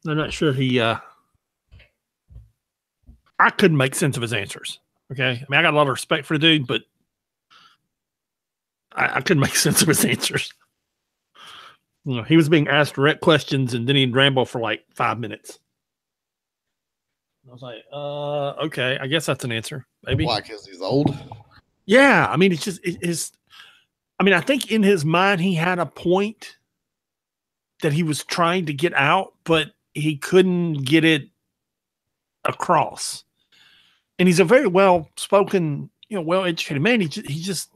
I'm not sure I couldn't make sense of his answers. Okay. I mean, I got a lot of respect for the dude, but I couldn't make sense of his answers. You know, he was being asked direct questions and then he'd ramble for like 5 minutes. I was like, okay, I guess that's an answer. Maybe. Why? Because he's old? Yeah. I mean, it's just, I think in his mind, he had a point that he was trying to get out, but he couldn't get it across. And he's a very well-spoken, well-educated man. He just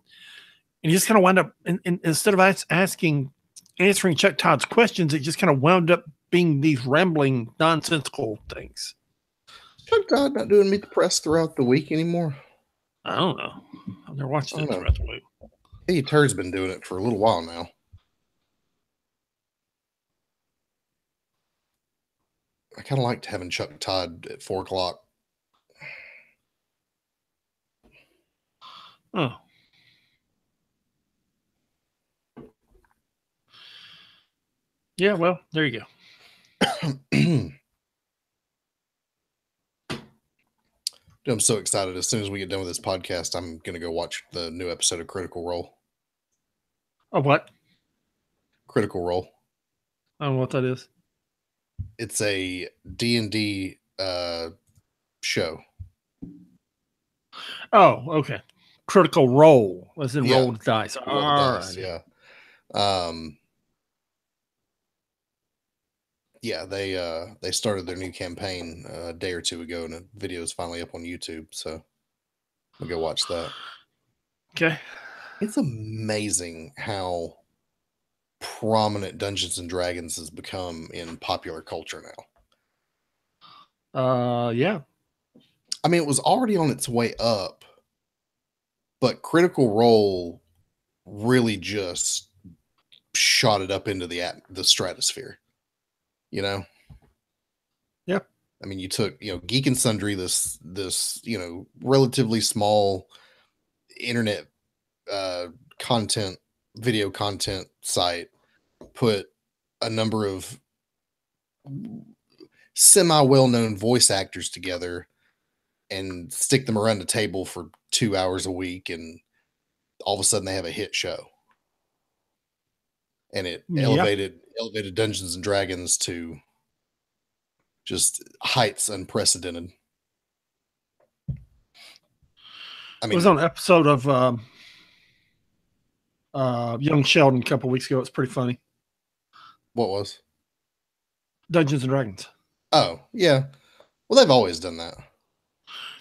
kind of wound up, instead of answering Chuck Todd's questions, it just kind of wound up being these rambling, nonsensical things. Chuck Todd not doing Meet the Press throughout the week anymore? I don't know. I've never watched it throughout the week. Hey, Turd's been doing it for a little while now. I kind of liked having Chuck Todd at 4 o'clock. Oh. Yeah, well, there you go. I'm so excited. As soon as we get done with this podcast, I'm going to go watch the new episode of Critical Role. Oh, what? Critical Role. I don't know what that is. It's a D&D show. Oh, okay. Critical Role. As in roll the dice. Roll the dice, yeah. Yeah, they started their new campaign a day or two ago, and the video is finally up on YouTube, so we'll go watch that. Okay. It's amazing how prominent Dungeons and Dragons has become in popular culture now. Yeah. I mean, it was already on its way up, but Critical Role really just shot it up into the stratosphere. You know? Yeah. I mean, you took, Geek and Sundry, this relatively small internet video content site, put a number of semi well-known voice actors together and stick them around the table for 2 hours a week, and all of a sudden they have a hit show. And it elevated Dungeons and Dragons to just heights unprecedented. I mean, it was on an episode of Young Sheldon a couple weeks ago. It's pretty funny. What was? Dungeons and Dragons. Oh, yeah. Well, they've always done that.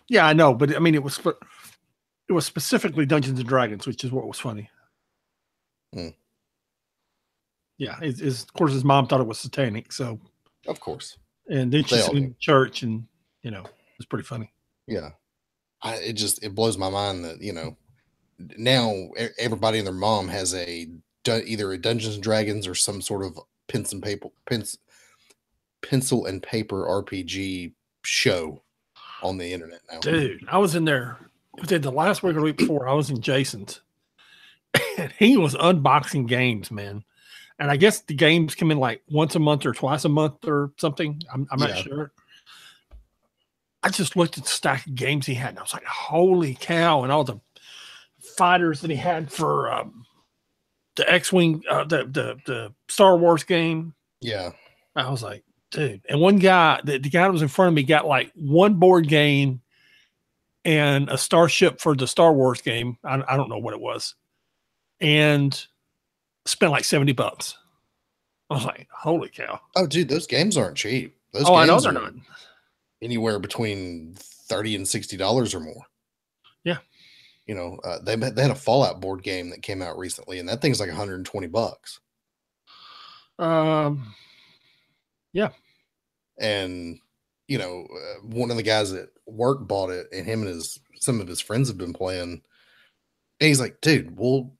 Yeah, I know, but I mean, it was specifically Dungeons and Dragons, which is what was funny. Yeah, of course his mom thought it was satanic, so of course. And then she's in church, and it's pretty funny. Yeah, it blows my mind that now everybody and their mom has either a Dungeons and Dragons or some sort of pencil and paper RPG show on the internet now. Dude, I was in there. Within the last week or week before, I was in Jason's, and he was unboxing games, man. And I guess the games come in like once a month or twice a month or something. I'm not sure. I just looked at the stack of games he had, and I was like, "Holy cow!" And all the fighters that he had for the X-wing, the Star Wars game. Yeah, I was like, dude. And one guy, the guy that was in front of me, got like one board game and a starship for the Star Wars game. I don't know what it was, and spent like $70. I was like, holy cow. Oh, dude, those games aren't cheap. Those games I know they're not. Anywhere between $30 and $60 or more. Yeah. They had a Fallout board game that came out recently, and that thing's like $120. Yeah. And, one of the guys at work bought it, and him and some of his friends have been playing. And he's like, dude, we'll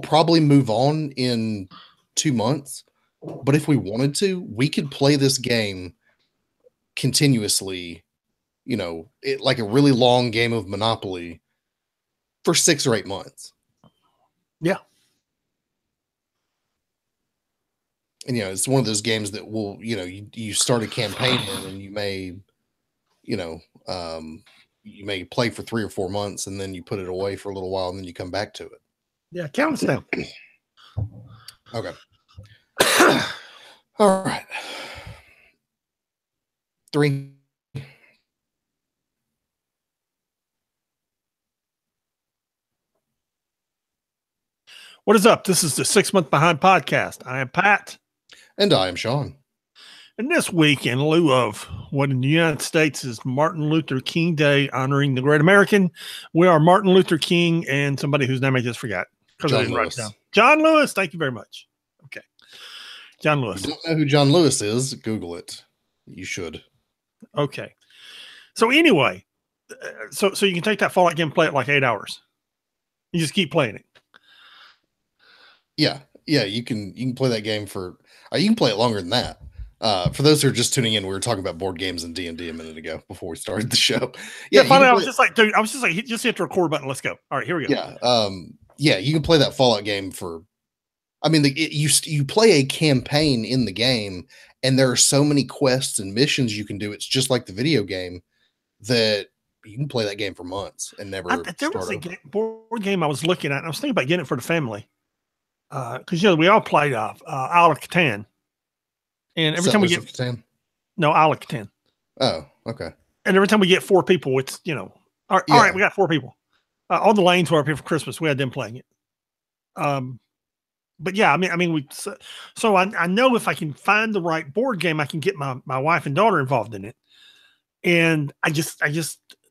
probably move on in 2 months, but if we wanted to, we could play this game continuously, like a really long game of Monopoly for 6 or 8 months. Yeah. And it's one of those games that will, you start a campaign in, and you may, you know, you may play for 3 or 4 months, and then you put it away for a little while, and then you come back to it. Yeah, count us down. Okay. All right. 3. What is up? This is the 6 Month Behind podcast. I am Pat. And I am Sean. And this week, in lieu of what in the United States is Martin Luther King Day, honoring the great American, we are Martin Luther King and somebody whose name I just forgot. John Lewis. John Lewis. Thank you very much. Okay. John Lewis. If you don't know who John Lewis is, Google it. You should. Okay. So anyway, so you can take that Fallout game and play it like 8 hours. You just keep playing it. Yeah, you can play that game for. You can play it longer than that. For those who are just tuning in, we were talking about board games and D&D a minute ago before we started the show. Yeah, finally, I was just like, just hit the record button. Let's go. All right, here we go. Yeah, you can play that Fallout game for. I mean, you play a campaign in the game, and there are so many quests and missions you can do. It's just like the video game that you can play that game for months and never. There was a board game I was looking at, and I was thinking about getting it for the family. Because we all played Isle of Catan, and every time we get Catan? No, Isle of Catan. Oh, okay. And every time we get 4 people, it's all right, we got 4 people. All the lanes were up here for Christmas. We had them playing it. But yeah, I mean, so I know if I can find the right board game, I can get my wife and daughter involved in it. And I just,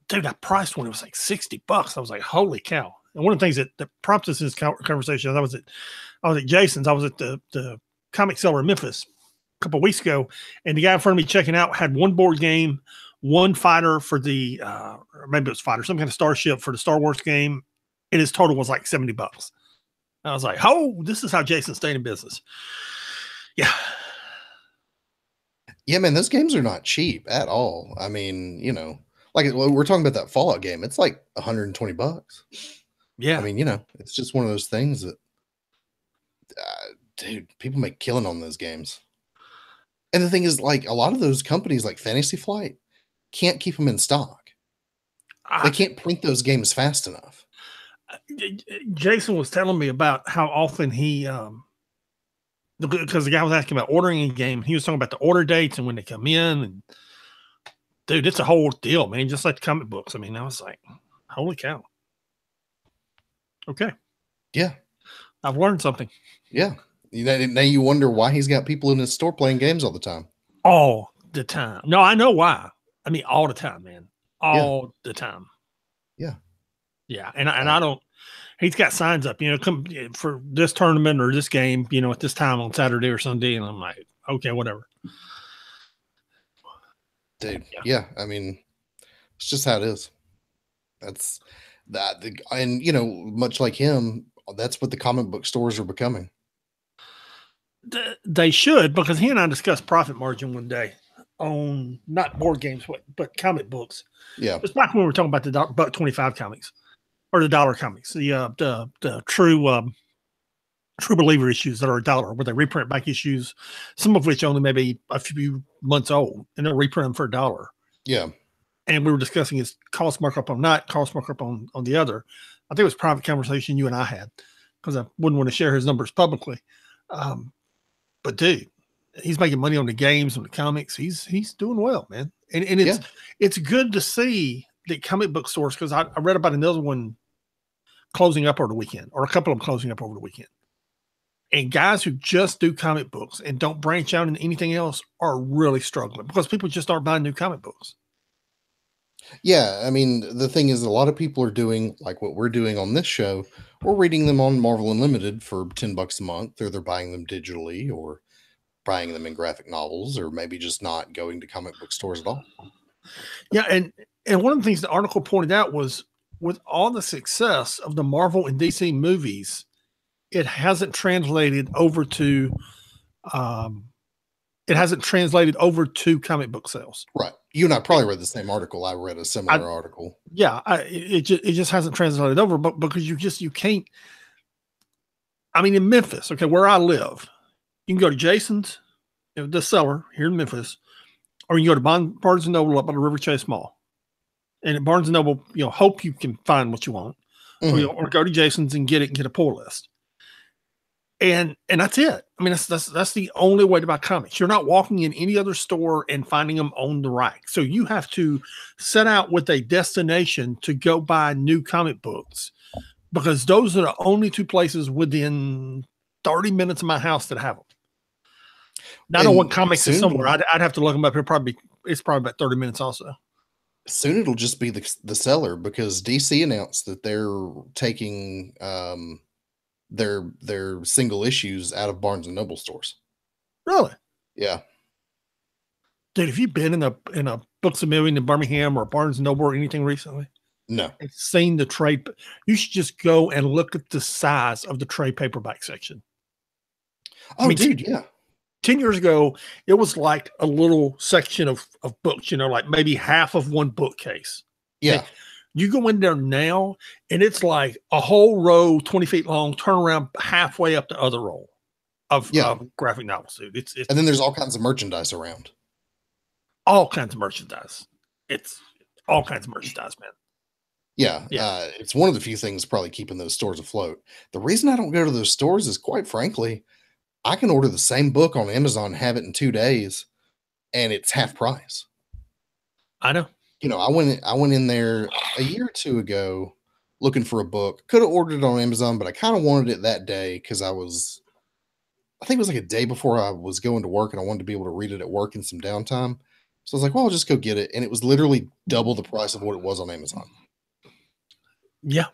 dude, I priced one. It was like $60. I was like, holy cow! And one of the things that prompted this conversation, I was at Jason's. I was at the comic seller in Memphis a couple of weeks ago, and the guy in front of me checking out had one board game, one fighter for the, or maybe it was fighter, some kind of starship for the Star Wars game, and his total was like $70. I was like, oh, this is how Jason stayed in business. Yeah. Yeah, man, those games are not cheap at all. I mean, like we're talking about that Fallout game. It's like $120. Yeah. I mean, it's just one of those things that, dude, people make killing on those games. And the thing is, like, a lot of those companies like Fantasy Flight can't keep them in stock. They can't print those games fast enough. Jason was telling me about how often he, because the guy was asking about ordering a game. He was talking about the order dates and when they come in. And dude, it's a whole deal, man. Just like the comic books. I mean, I was like, holy cow. Okay. Yeah. I've learned something. Yeah. Now you wonder why he's got people in his store playing games all the time. All the time. No, I know why. I mean, all the time, man. All the time. Yeah. Yeah. And I don't, he's got signs up, come for this tournament or this game, at this time on Saturday or Sunday. And I'm like, okay, whatever. Dude. Yeah. I mean, it's just how it is. That's that. And, much like him, that's what the comic book stores are becoming. They should, because he and I discussed profit margin one day on not board games, but comic books. Yeah. It's back when we were talking about the $1.25 comics or the dollar comics, the true believer issues that are $1, where they reprint back issues, some of which only maybe a few months old, and they'll reprint them for $1. Yeah. And we were discussing his cost markup on that, cost markup on the other. I think it was a private conversation you and I had, because I wouldn't want to share his numbers publicly. But dude, he's making money on the games, on the comics. He's doing well, man. And it's good to see that comic book stores, because I read about another one closing up over the weekend, or a couple of them closing up over the weekend. And guys who just do comic books and don't branch out into anything else are really struggling, because people just aren't buying new comic books. Yeah, I mean, the thing is, a lot of people are doing like what we're doing on this show. We're reading them on Marvel Unlimited for $10 a month, or they're buying them digitally, or buying them in graphic novels, or maybe just not going to comic book stores at all. Yeah, and one of the things the article pointed out was, with all the success of the Marvel and DC movies, it hasn't translated over to comic book sales. Right. You and I probably read the same article. I read a similar article. Yeah. It just hasn't translated over, but because you can't, I mean, in Memphis, okay, where I live, You can go to Jason's, the seller here in Memphis, or you can go to Barnes & Noble up at the River Chase Mall. And at Barnes & Noble, hope you can find what you want. Or go to Jason's and get it and get a pull list. And that's it. I mean, that's the only way to buy comics. You're not walking in any other store and finding them on the rack. So you have to set out with a destination to go buy new comic books, because those are the only two places within 30 minutes of my house that have them. Now, I know what comics is somewhere. I'd have to look them up. It's probably about 30 minutes also. Soon it'll just be the seller, because DC announced that they're taking their single issues out of Barnes & Noble stores. Really? Yeah. Dude, have you been in a Books A Million in Birmingham or Barnes & Noble or anything recently? No. I've seen the trade. You should just go and look at the size of the trade paperback section. Oh, I mean, dude, yeah. 10 years ago, it was like a little section of books, like maybe half of one bookcase. Yeah. Like, you go in there now, and it's like a whole row, 20 feet long, turn around halfway up the other row of graphic novels, dude. It's and then there's all kinds of merchandise around. All kinds of merchandise. It's all kinds of merchandise, man. Yeah. It's one of the few things probably keeping those stores afloat. The reason I don't go to those stores is, quite frankly, I can order the same book on Amazon and have it in 2 days, and it's half price. I know. I went in there a year or two ago looking for a book. Could have ordered it on Amazon, but I kind of wanted it that day because I think it was like a day before I was going to work, and I wanted to be able to read it at work in some downtime. So I was like, well, I'll just go get it. And it was literally double the price of what it was on Amazon. Yeah.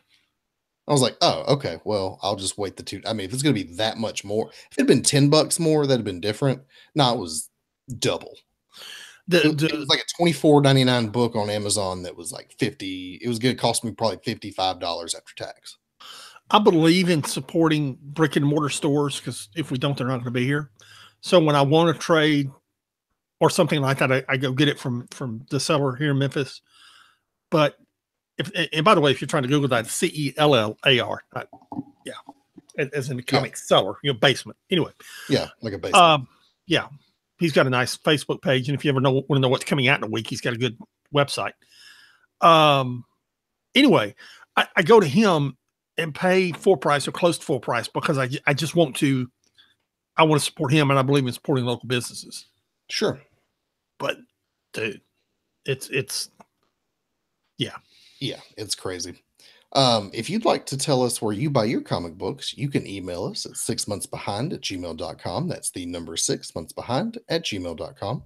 I was like, oh, okay, well, I'll just wait the 2. I mean, if it's going to be that much more, if it had been $10 more, that'd have been different. No, it was double. It was like a $24.99 book on Amazon that was like $50. It was going to cost me probably $55 after tax. I believe in supporting brick and mortar stores, because if we don't, they're not going to be here. So when I want to trade or something like that, I go get it from the seller here in Memphis. But and by the way, if you're trying to Google that, CELLAR, as in the comic seller, basement. Anyway. Yeah, like a basement. Yeah. He's got a nice Facebook page, and if you ever want to know what's coming out in a week, he's got a good website. Anyway, I go to him and pay full price or close to full price, because I just want to support him, and I believe in supporting local businesses. Sure. But dude, it's it's crazy. If you'd like to tell us where you buy your comic books, you can email us at 6monthsbehind@gmail.com. That's the number 6monthsbehind@gmail.com.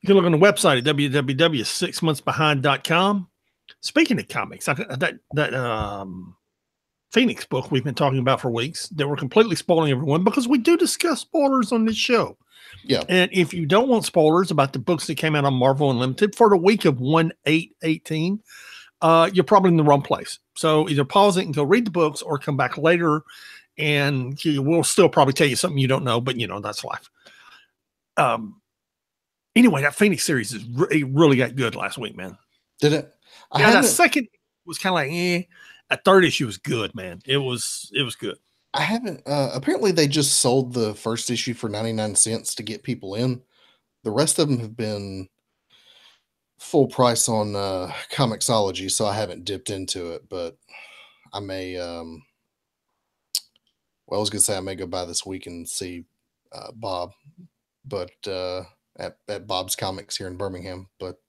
You can look on the website at www.6monthsbehind.com. Speaking of comics, that Phoenix book we've been talking about for weeks, that we're completely spoiling everyone, because we do discuss spoilers on this show. Yeah. And if you don't want spoilers about the books that came out on Marvel Unlimited for the week of 1/8/18, you're probably in the wrong place. So either pause it and go read the books, or come back later, and we'll still probably tell you something you don't know, but that's life. Anyway, that Phoenix series really got good last week, man. Did it? That second was kind of like, That third issue was good, man. It was good. I haven't, apparently they just sold the first issue for 99 cents to get people in. The rest of them have been full price on Comixology, so I haven't dipped into it, but I may I was gonna say I may go by this week and see Bob, but at Bob's Comics here in Birmingham, but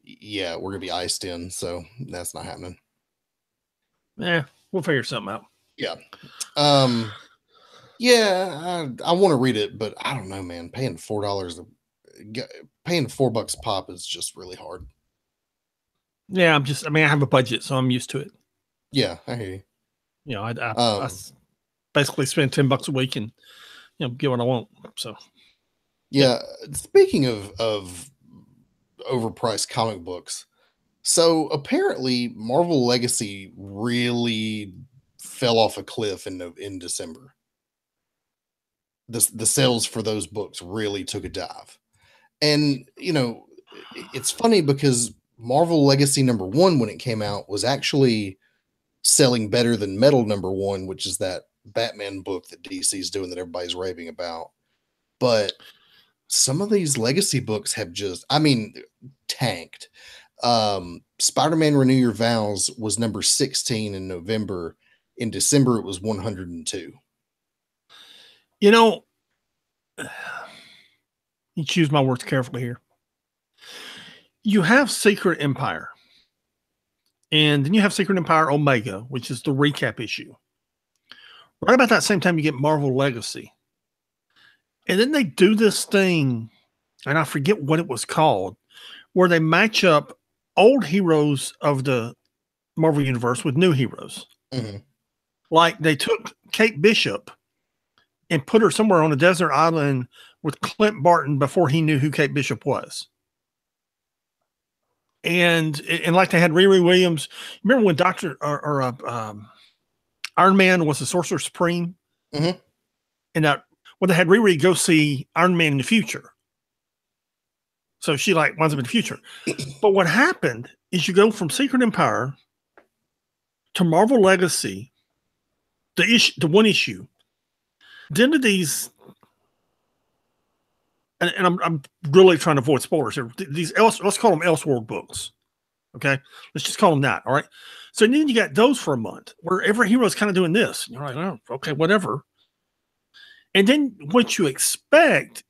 yeah, we're gonna be iced in, so that's not happening. We'll figure something out. Yeah. Yeah, I want to read it, but I don't know, man. Paying $4 paying $4 a pop is just really hard. Yeah, I have a budget, so I'm used to it. Yeah, I hear you. I basically spend $10 a week and get what I want. So yeah. Speaking of overpriced comic books, so apparently Marvel Legacy really fell off a cliff in December. The sales for those books really took a dive. And, it's funny because Marvel Legacy #1, when it came out, was actually selling better than Metal #1, which is that Batman book that DC's doing that everybody's raving about. But some of these legacy books have just, I mean, tanked. Spider-Man Renew Your Vows was number 16 in November. In December, it was 102. You know, you choose my words carefully here. You have Secret Empire, and then you have Secret Empire Omega, which is the recap issue. Right about that same time, you get Marvel Legacy. And then they do this thing, and I forget what it was called, where they match up old heroes of the Marvel Universe with new heroes. Mm-hmm. Like they took Kate Bishop and put her somewhere on a desert island with Clint Barton before he knew who Kate Bishop was. And like they had Riri Williams. Remember when Iron Man was the Sorcerer Supreme? Mm-hmm. And that when they had Riri go see Iron Man in the future. So she like winds up in the future. But what happened is you go from Secret Empire to Marvel Legacy, the one issue, then to these, and I'm really trying to avoid spoilers here. These let's call them Elseworld books. Okay, let's just call them that. All right. So then you got those for a month where every hero is kind of doing this. You're like, oh, okay, whatever. And then what you expect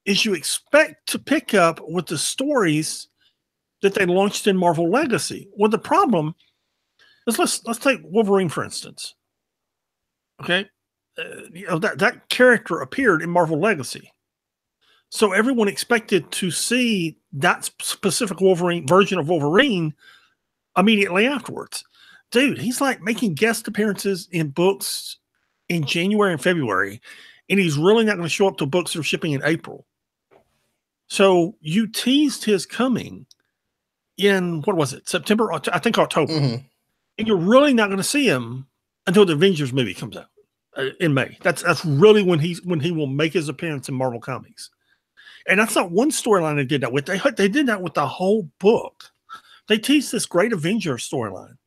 is you expect to pick up with the stories that they launched in Marvel Legacy. Well, the problem is let's take Wolverine for instance. Okay, that character appeared in Marvel Legacy, so everyone expected to see that specific Wolverine version of Wolverine immediately afterwards. Dude, he's like making guest appearances in books in January and February, and he's really not going to show up to books that are shipping in April. So you teased his coming in, what was it, September? I think October. Mm-hmm. And you're really not going to see him until the Avengers movie comes out in May. That's really when he will make his appearance in Marvel Comics. And that's not one storyline they did that with. They did that with the whole book. They teased this great Avengers storyline.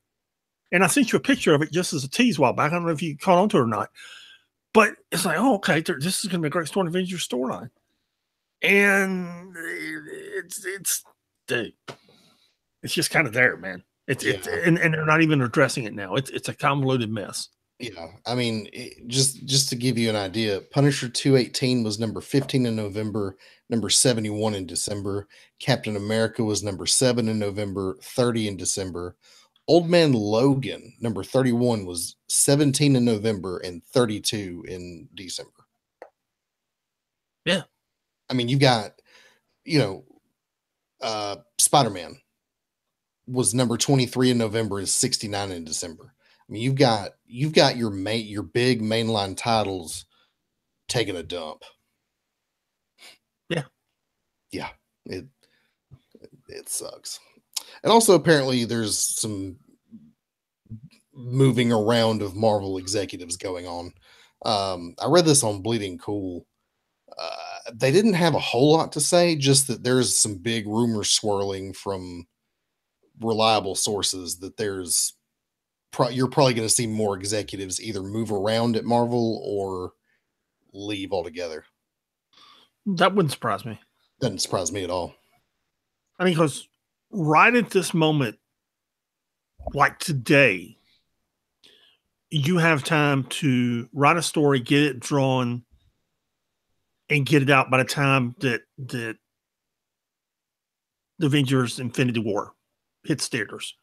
And I sent you a picture of it just as a tease a while back. I don't know if you caught on to it or not. But it's like, oh, okay, this is going to be a great story, Avengers storyline. And it's just kind of there, man. And they're not even addressing it now. It's a convoluted mess. Yeah, I mean, just to give you an idea, Punisher 218 was number 15 in November, number 71 in December. Captain America was number 7 in November, 30 in December. Old Man Logan, number 31, was 17 in November and 32 in December. Yeah. I mean, you got, Spider-Man was number 23 in November and 69 in December. I mean, you've got your big mainline titles taking a dump. Yeah. Yeah. It sucks. And also apparently there's some moving around of Marvel executives going on. I read this on Bleeding Cool. They didn't have a whole lot to say, just that there's some big rumors swirling from reliable sources that you're probably going to see more executives either move around at Marvel or leave altogether. That wouldn't surprise me. Doesn't surprise me at all. I mean, because right at this moment, like today, you have time to write a story, get it drawn, and get it out by the time that the Avengers Infinity War hits theaters.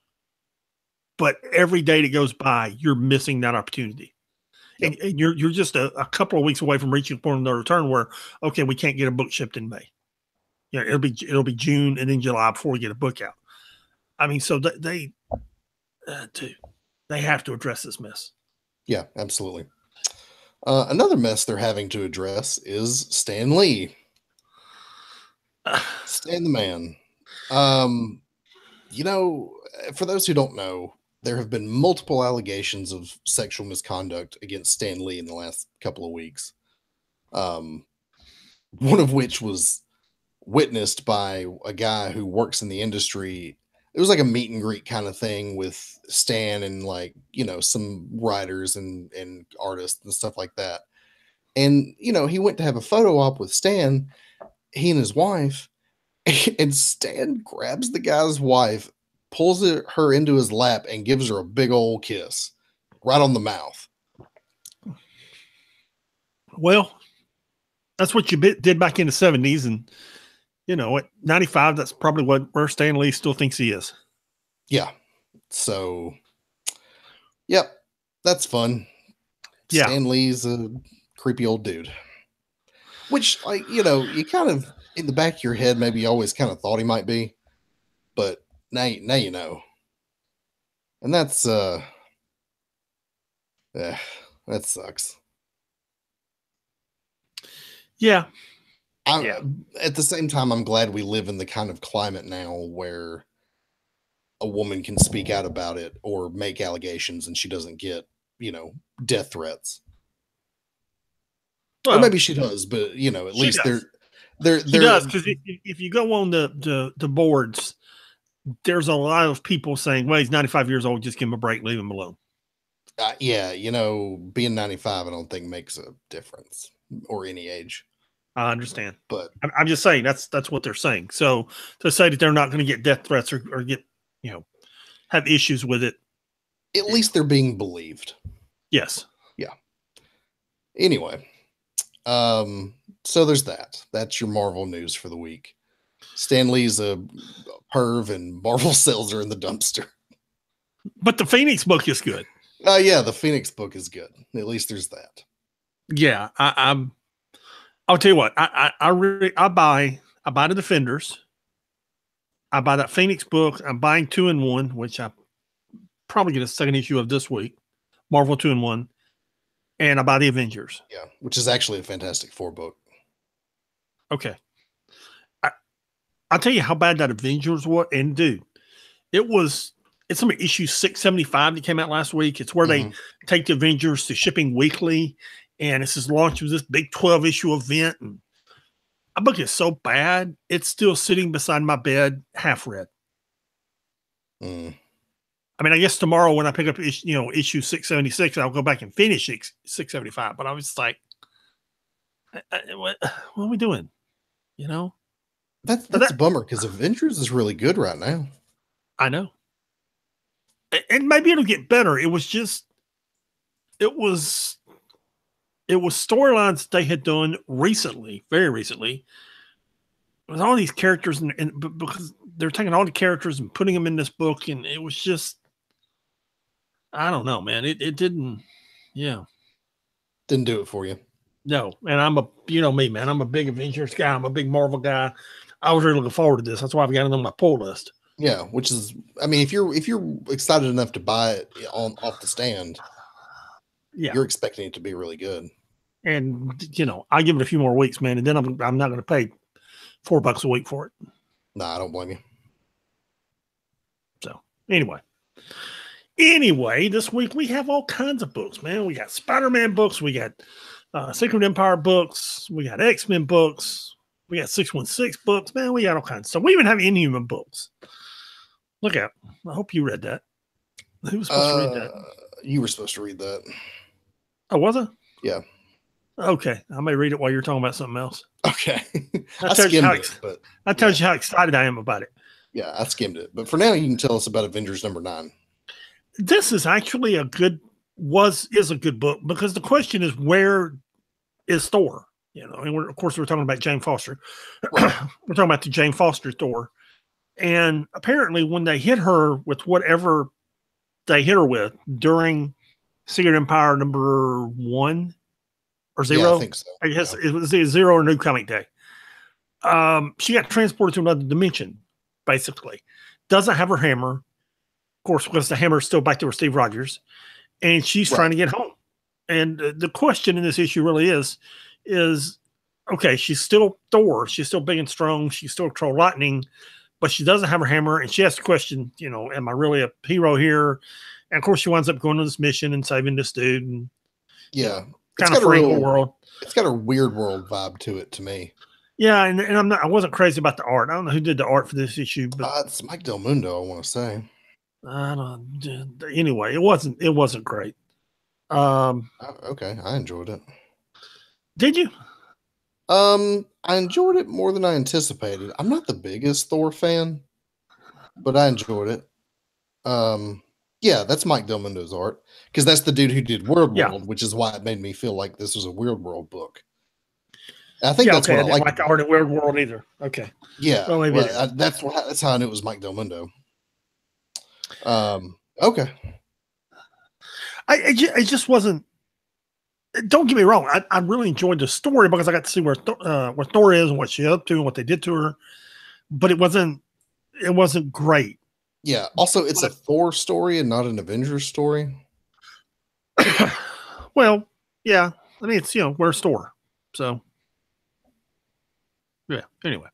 But every day that goes by, you're missing that opportunity. Yep. And you're just a couple of weeks away from reaching a point of no return where, okay, we can't get a book shipped in May. It'll be June and then July before we get a book out. I mean, so they have to address this mess. Yeah, absolutely. Another mess they're having to address is Stan Lee. Stan the man. For those who don't know, there have been multiple allegations of sexual misconduct against Stan Lee in the last couple of weeks. One of which was witnessed by a guy who works in the industry it was like a meet and greet kind of thing with Stan and like, some writers and artists and stuff like that. And, he went to have a photo op with Stan, he and his wife, and Stan grabs the guy's wife, pulls her into his lap, and gives her a big old kiss right on the mouth. Well, that's what you did back in the 70s. And, at 95, that's probably where Stan Lee still thinks he is. Yeah. So, yep, that's fun. Yeah. Stan Lee's a creepy old dude. Which, like, you kind of, in the back of your head, maybe you always kind of thought he might be. But now you know. And that's, that sucks. Yeah. At the same time, I'm glad we live in the kind of climate now where a woman can speak out about it or make allegations and she doesn't get, death threats. Well, or maybe she does, but at least they're she does, because if you go on the boards, there's a lot of people saying, well, he's 95 years old, just give him a break, leave him alone. Yeah, being 95, I don't think makes a difference, or any age. I understand, but I'm just saying that's what they're saying. So to say that they're not going to get death threats or get have issues with it, at least they're being believed. Yes. Yeah. Anyway, so there's that. That's your Marvel news for the week. Stan Lee's a perv and Marvel sales are in the dumpster. But the Phoenix book is good. Yeah, the Phoenix book is good. At least there's that. Yeah, I'll tell you what. I buy the Defenders. I buy that Phoenix book. I'm buying 2-in-1, which I probably get a second issue of this week. Marvel 2-in-1, and I buy the Avengers. Yeah, which is actually a Fantastic Four book. Okay, I'll tell you how bad that Avengers was, and dude, it's some issue 675 that came out last week. It's where they take the Avengers to shipping weekly, and this is launched with this big 12-issue event. And my book is so bad, it's still sitting beside my bed, half read. I mean, I guess tomorrow when I pick up issue 676, I'll go back and finish 675. But I was like, what are we doing? That's a bummer, because Avengers is really good right now. I know. And maybe it'll get better. It was storylines they had done recently, very recently, with all these characters, and because they're taking all the characters and putting them in this book, and it was just, I don't know, man. It didn't, didn't do it for you. No, and me, man. I'm a big Avengers guy. I'm a big Marvel guy. I was really looking forward to this. That's why I've got it on my pull list. Yeah, which is, I mean, if you're excited enough to buy it off the stand, you're expecting it to be really good. And I give it a few more weeks, man, and then I'm not going to pay $4 a week for it. Nah, I don't blame you. So anyway, this week we have all kinds of books, man. We got Spider-Man books, we got Secret Empire books, we got X-Men books, we got 616 books, man. We got all kinds. So we even have Inhuman books. Look out! I hope you read that. Who was supposed to read that? You were supposed to read that. Oh, was I? Yeah. Okay, I may read it while you're talking about something else. Okay. I skimmed it, but that tells you how excited I am about it. Yeah, I skimmed it. But for now, you can tell us about Avengers #9. This is actually a good book, because the question is, where is Thor? And we're talking about Jane Foster. Right. We're talking about the Jane Foster Thor. And apparently when they hit her with whatever they hit her with during Secret Empire #1 or 0. Yeah, I think so. I guess it was 0 or New Comic Day. She got transported to another dimension, basically. Doesn't have her hammer. Of course, because the hammer is still back there with Steve Rogers. And she's trying to get home. And the question in this issue really is, okay, she's still Thor. She's still big and strong. She's still control lightning, but she doesn't have her hammer. And she has to question, am I really a hero here? And of course, she winds up going on this mission and saving this dude. And, yeah. Kind of freeing the world. It's got a weird world vibe to it, to me. Yeah, and I wasn't crazy about the art. I don't know who did the art for this issue, but It's Mike Del Mundo, I want to say. I don't. Anyway, it wasn't great. Okay, I enjoyed it. Did you? I enjoyed it more than I anticipated. I'm not the biggest Thor fan, but I enjoyed it. Yeah, that's Mike Del Mundo's art because that's the dude who did World Yeah. World, which is why it made me feel like this was a Weird World book. I think Yeah, that's okay. what I I didn't like. like the art in Weird World either. Okay. Yeah, Well, maybe that's how I knew it was Mike Del Mundo. Okay. It just wasn't. Don't get me wrong. I really enjoyed the story because I got to see where Thor is and what she's up to and what they did to her. But it wasn't great. Yeah. Also, it's a Thor story and not an Avengers story. Well, yeah. I mean, it's we're a store, so yeah. Anyway.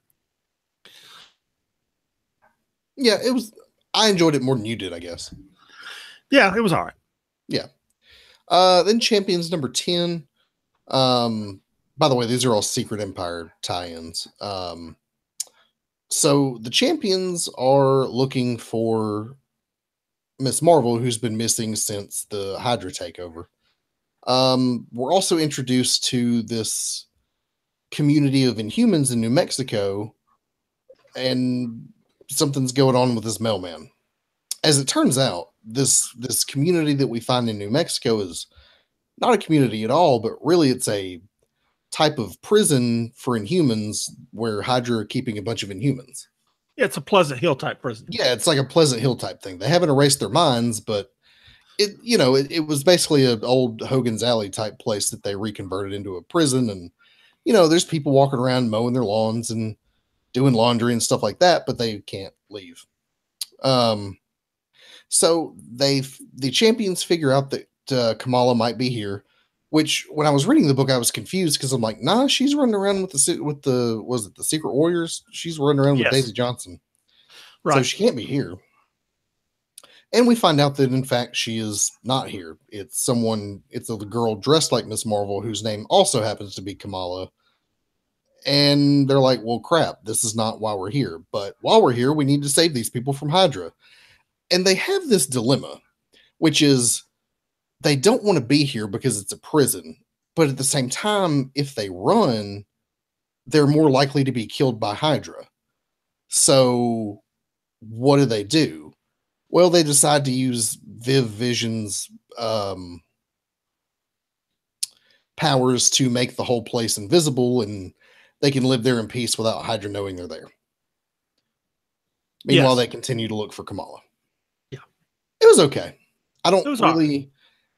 Yeah, it was. I enjoyed it more than you did, I guess. Yeah, it was all right. Yeah. Then Champions number 10. By the way, these are all Secret Empire tie-ins. So the Champions are looking for Miss Marvel, who's been missing since the Hydra takeover. We're also introduced to this community of Inhumans in New Mexico, and something's going on with this mailman. As it turns out, this community that we find in New Mexico is not a community at all, but really it's a type of prison for Inhumans where Hydra are keeping a bunch of Inhumans. Yeah, it's a Pleasant Hill type prison. Yeah, it's like a Pleasant Hill type thing. They haven't erased their minds, but it was basically an old Hogan's Alley type place that they reconverted into a prison. And, there's people walking around mowing their lawns and doing laundry and stuff like that, but they can't leave. So the Champions figure out that Kamala might be here, which when I was reading the book, I was confused because I'm like, nah, she's running around with the Secret Warriors? She's running around with Daisy Johnson. Right. So she can't be here. And we find out that in fact she is not here. It's a girl dressed like Miss Marvel whose name also happens to be Kamala. And they're like, well, crap, this is not why we're here. But while we're here, we need to save these people from Hydra. And they have this dilemma, which is they don't want to be here because it's a prison. But at the same time, if they run, they're more likely to be killed by Hydra. So what do? Well, they decide to use Viv Vision's powers to make the whole place invisible, and they can live there in peace without Hydra knowing they're there. Meanwhile, they continue to look for Kamala. Yeah. It was okay. I don't really...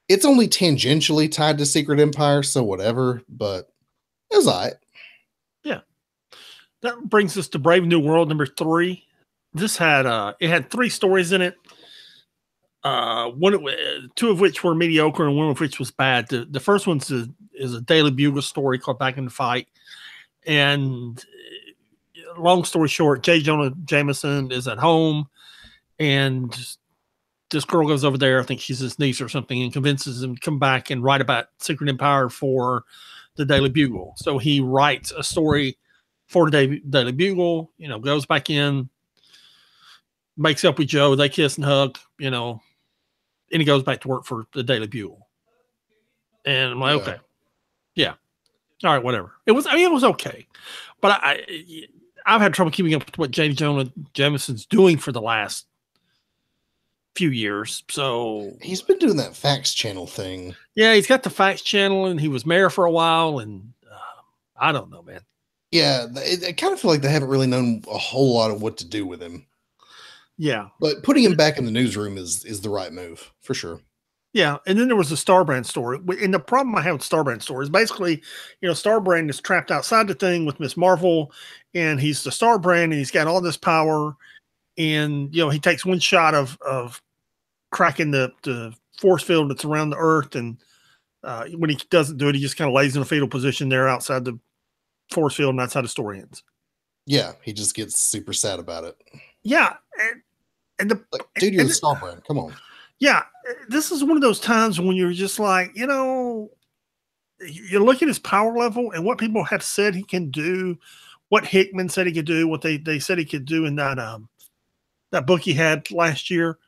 It's only tangentially tied to Secret Empire, so whatever, but it was all right. Yeah. That brings us to Brave New World number 3. This had it had 3 stories in it. Two of which were mediocre and one of which was bad. The first one is a Daily Bugle story called Back in the Fight. And long story short, J. Jonah Jameson is at home, and this girl goes over there, I think she's his niece or something, and convinces him to come back and write about Secret Empire for the Daily Bugle. So he writes a story for the Daily Bugle, goes back in, makes up with Joe, they kiss and hug, and he goes back to work for the Daily Bugle. And I'm like, okay. Yeah. All right, whatever. It was okay. But I've had trouble keeping up with what J. Jonah Jameson's doing for the last few years. So he's been doing that Facts Channel thing. Yeah, he's got the Facts Channel, and he was mayor for a while, and I don't know, man. Yeah, I kind of feel like they haven't really known a whole lot of what to do with him. Yeah. But putting him back in the newsroom is the right move, for sure. Yeah, and then there was the Starbrand story. And the problem I have with Starbrand story is basically, Starbrand is trapped outside the thing with Miss Marvel, and he's the Starbrand, and he's got all this power, and, he takes one shot of cracking the force field that's around the Earth, and when he doesn't do it, he just kind of lays in a fetal position there outside the force field, and that's how the story ends. Yeah, he just gets super sad about it. Yeah, dude, you're the Starbrand. Come on. Yeah, this is one of those times when you're just like, you look at his power level and what people have said he can do what Hickman said he could do, what they said he could do in that book he had last year.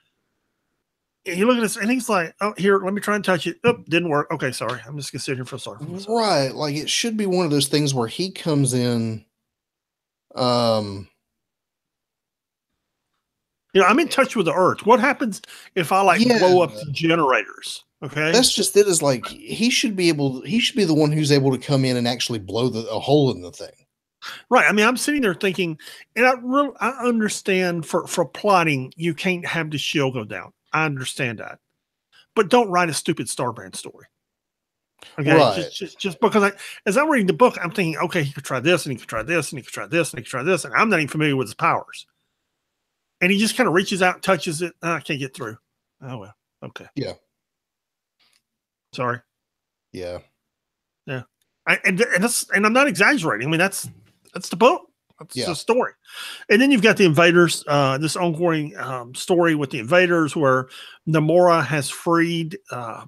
And you look at this, and he's like, "Oh, here, let me try and touch it. Oh, didn't work. Okay, sorry. I'm just gonna sit here for sorry." Right, like it should be one of those things where he comes in. I'm in touch with the earth. What happens if I blow up the generators? Okay, that's just it. Is like he should be the one who's able to come in and actually blow a hole in the thing. Right. I mean, I'm sitting there thinking, and I understand for plotting, you can't have the shield go down. I understand that, but don't write a stupid Starbrand story. Okay, right. just because as I'm reading the book, I'm thinking, okay, he could try this, and he could try this, and he could try this, and he could try this, and I'm not even familiar with his powers. And he just kind of reaches out, and touches it. I can't get through. Oh well, okay. Yeah. Sorry. Yeah. Yeah. And I'm not exaggerating. I mean, that's the book. That's the story. And then you've got the invaders, this ongoing story with the invaders where Namora has freed the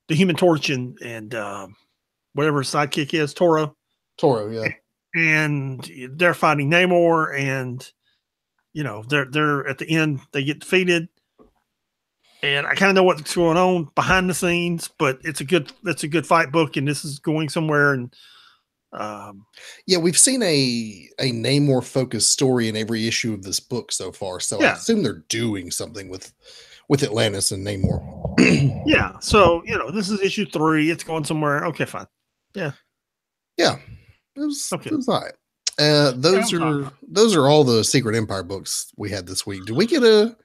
Human Torch and whatever his sidekick is, Toro. Toro, yeah. And they're fighting Namor, and they're at the end, they get defeated. And I kind of know what's going on behind the scenes, but it's a good fight book, and this is going somewhere. And we've seen a Namor focused story in every issue of this book so far. So I assume they're doing something with Atlantis and Namor. Yeah. So this is issue 3. It's going somewhere. Okay, fine. Yeah. Yeah. It was all right. Those are all the Secret Empire books we had this week. Do we get a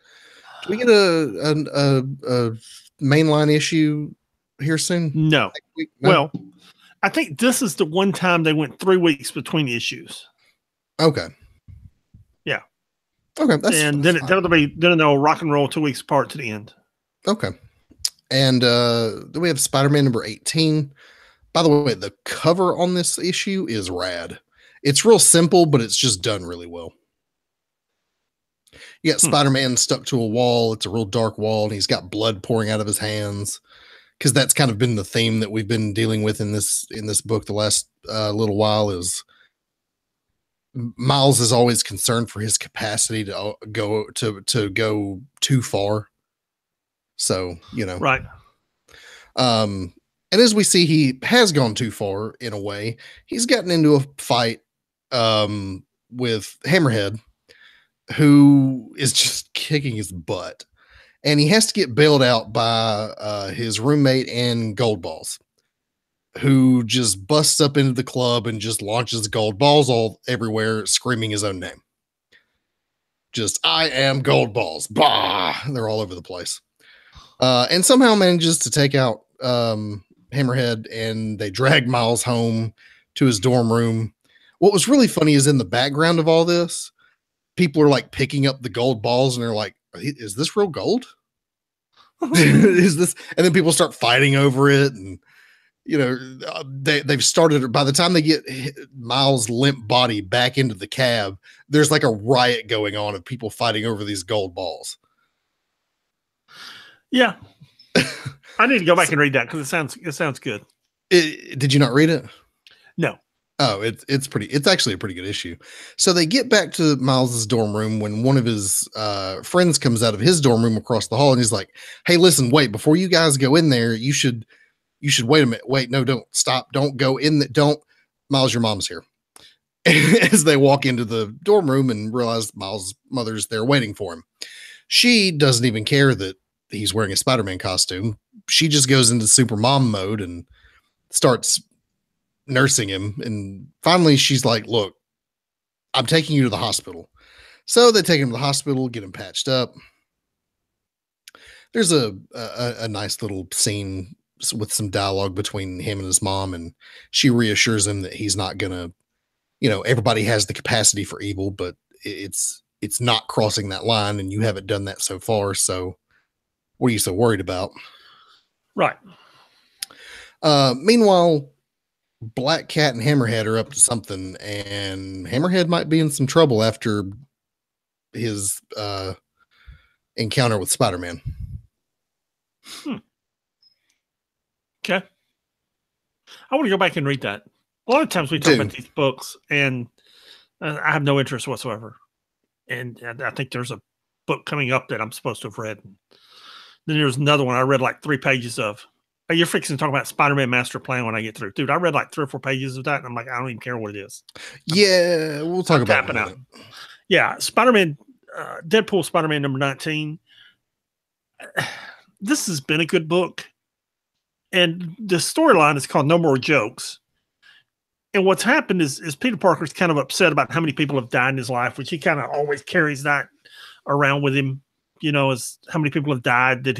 mainline issue here soon? No. Well, I think this is the one time they went 3 weeks between issues. Okay. Yeah. Okay. Then they'll rock and roll 2 weeks apart to the end. Okay. And then we have Spider-Man number 18. By the way, the cover on this issue is rad. It's real simple, but it's just done really well. You got Spider-Man stuck to a wall. It's a real dark wall, and he's got blood pouring out of his hands, because that's kind of been the theme that we've been dealing with in this book the last little while. Is Miles is always concerned for his capacity to go too far. So right. And as we see, he has gone too far in a way. He's gotten into a fight with Hammerhead, who is just kicking his butt. And he has to get bailed out by his roommate and Goldballs, who just busts up into the club and just launches Goldballs all everywhere, screaming his own name. Just, I am Goldballs. Bah! They're all over the place. And somehow manages to take out Hammerhead, and they drag Miles home to his dorm room. What was really funny is in the background of all this, people are like picking up the gold balls, and they're like, is this real gold? Is this? And then people start fighting over it. And, they've started, by the time they get Miles' limp body back into the cab, there's like a riot going on of people fighting over these gold balls. Yeah. I need to go back and read that because it sounds good. Did you not read it? No. Oh, it's actually a pretty good issue. So they get back to Miles's dorm room when one of his friends comes out of his dorm room across the hall, and he's like, "Hey, listen, wait, before you guys go in there, you should wait a minute. Wait, no, don't stop. Don't go in. Don't, Miles, your mom's here." As they walk into the dorm room and realize Miles' mother's there waiting for him. She doesn't even care that he's wearing a Spider-Man costume. She just goes into super mom mode and starts nursing him. And finally she's like, "Look, I'm taking you to the hospital." So they take him to the hospital, get him patched up. There's a nice little scene with some dialogue between him and his mom, and she reassures him that he's not gonna, everybody has the capacity for evil, but it's not crossing that line, and you haven't done that so far. So what are you so worried about? Right. Meanwhile, Black Cat and Hammerhead are up to something, and Hammerhead might be in some trouble after his encounter with Spider-Man. Okay. I want to go back and read that. A lot of times we talk Dude. about these books, and I have no interest whatsoever. And I think there's a book coming up that I'm supposed to have read. Then there's another one I read like 3 pages of. You're fixing to talk about Spider-Man Master Plan when I get through. Dude, I read like 3 or 4 pages of that, and I'm like, I don't even care what it is. Yeah, we'll talk about it in a minute. Yeah, Spider-Man, Deadpool Spider-Man number 19. This has been a good book. And the storyline is called No More Jokes. And what's happened is Peter Parker's kind of upset about how many people have died in his life, which he kind of always carries that around with him, you know, as how many people have died that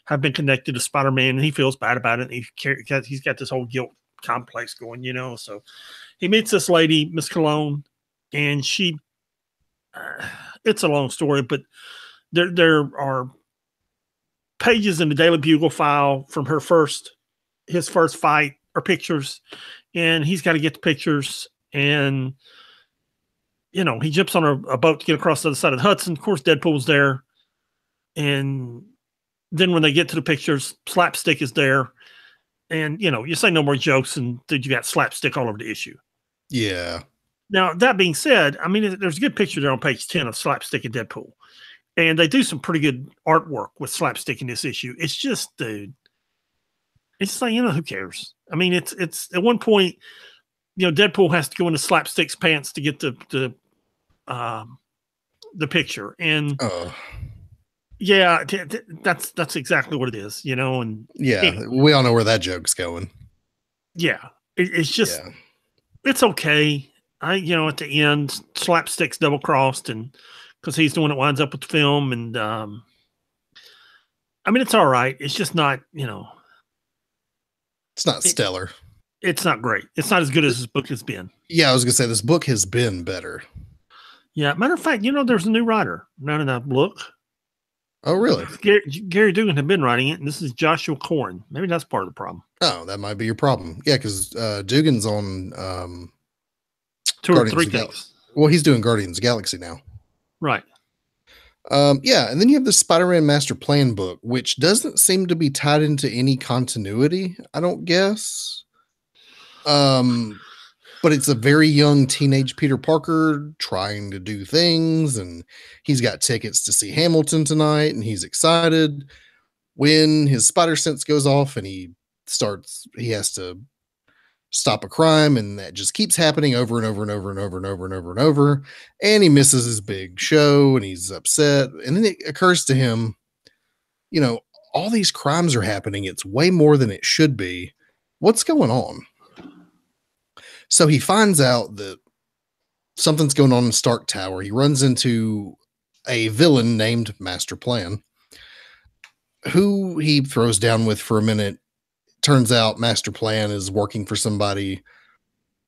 have been connected to Spider-Man, and he feels bad about it. And he's got this whole guilt complex going, you know. So he meets this lady, Miss Cologne, and she, it's a long story, but there are pages in the Daily Bugle file from his first fight or pictures, and he's got to get the pictures, and you know, he jumps on a boat to get across the other side of the Hudson. Of course, Deadpool's there, and then when they get to the pictures, Slapstick is there, and you know, you say no more jokes, and you got Slapstick all over the issue. Yeah. Now that being said, I mean, there's a good picture there on page 10 of Slapstick and Deadpool. And they do some pretty good artwork with Slapstick in this issue. It's just, dude, it's like, you know, who cares? I mean, it's at one point, you know, Deadpool has to go into Slapstick's pants to get the picture. And yeah, that's exactly what it is, you know. And yeah, anyway, we all know where that joke's going. Yeah, it's just, it's okay. You know, at the end, Slapstick's double crossed, and because he's the one that winds up with the film. And I mean, it's all right. It's just not, you know, it's not stellar. It's not great. It's not as good as this book has been. Yeah, I was gonna say this book has been better. Yeah, matter of fact, you know, there's a new writer. Now that I look. Oh, really? Gary Dugan had been writing it, and this is Joshua Corin. Maybe that's part of the problem. Oh, that might be your problem. Yeah, because Dugan's on 2 or 3 things. Well, he's doing Guardians of the Galaxy now. Right. Yeah, and then you have the Spider-Man Master Plan book, which doesn't seem to be tied into any continuity, I don't guess. But it's a very young teenage Peter Parker trying to do things, and he's got tickets to see Hamilton tonight, and he's excited when his spider sense goes off, and he has to stop a crime, and that just keeps happening over and over and over and over and over and over and over, and he misses his big show, and he's upset, and then it occurs to him, you know, all these crimes are happening. It's way more than it should be. What's going on? So he finds out that something's going on in Stark Tower. He runs into a villain named Master Plan, who he throws down with for a minute. Turns out Master Plan is working for somebody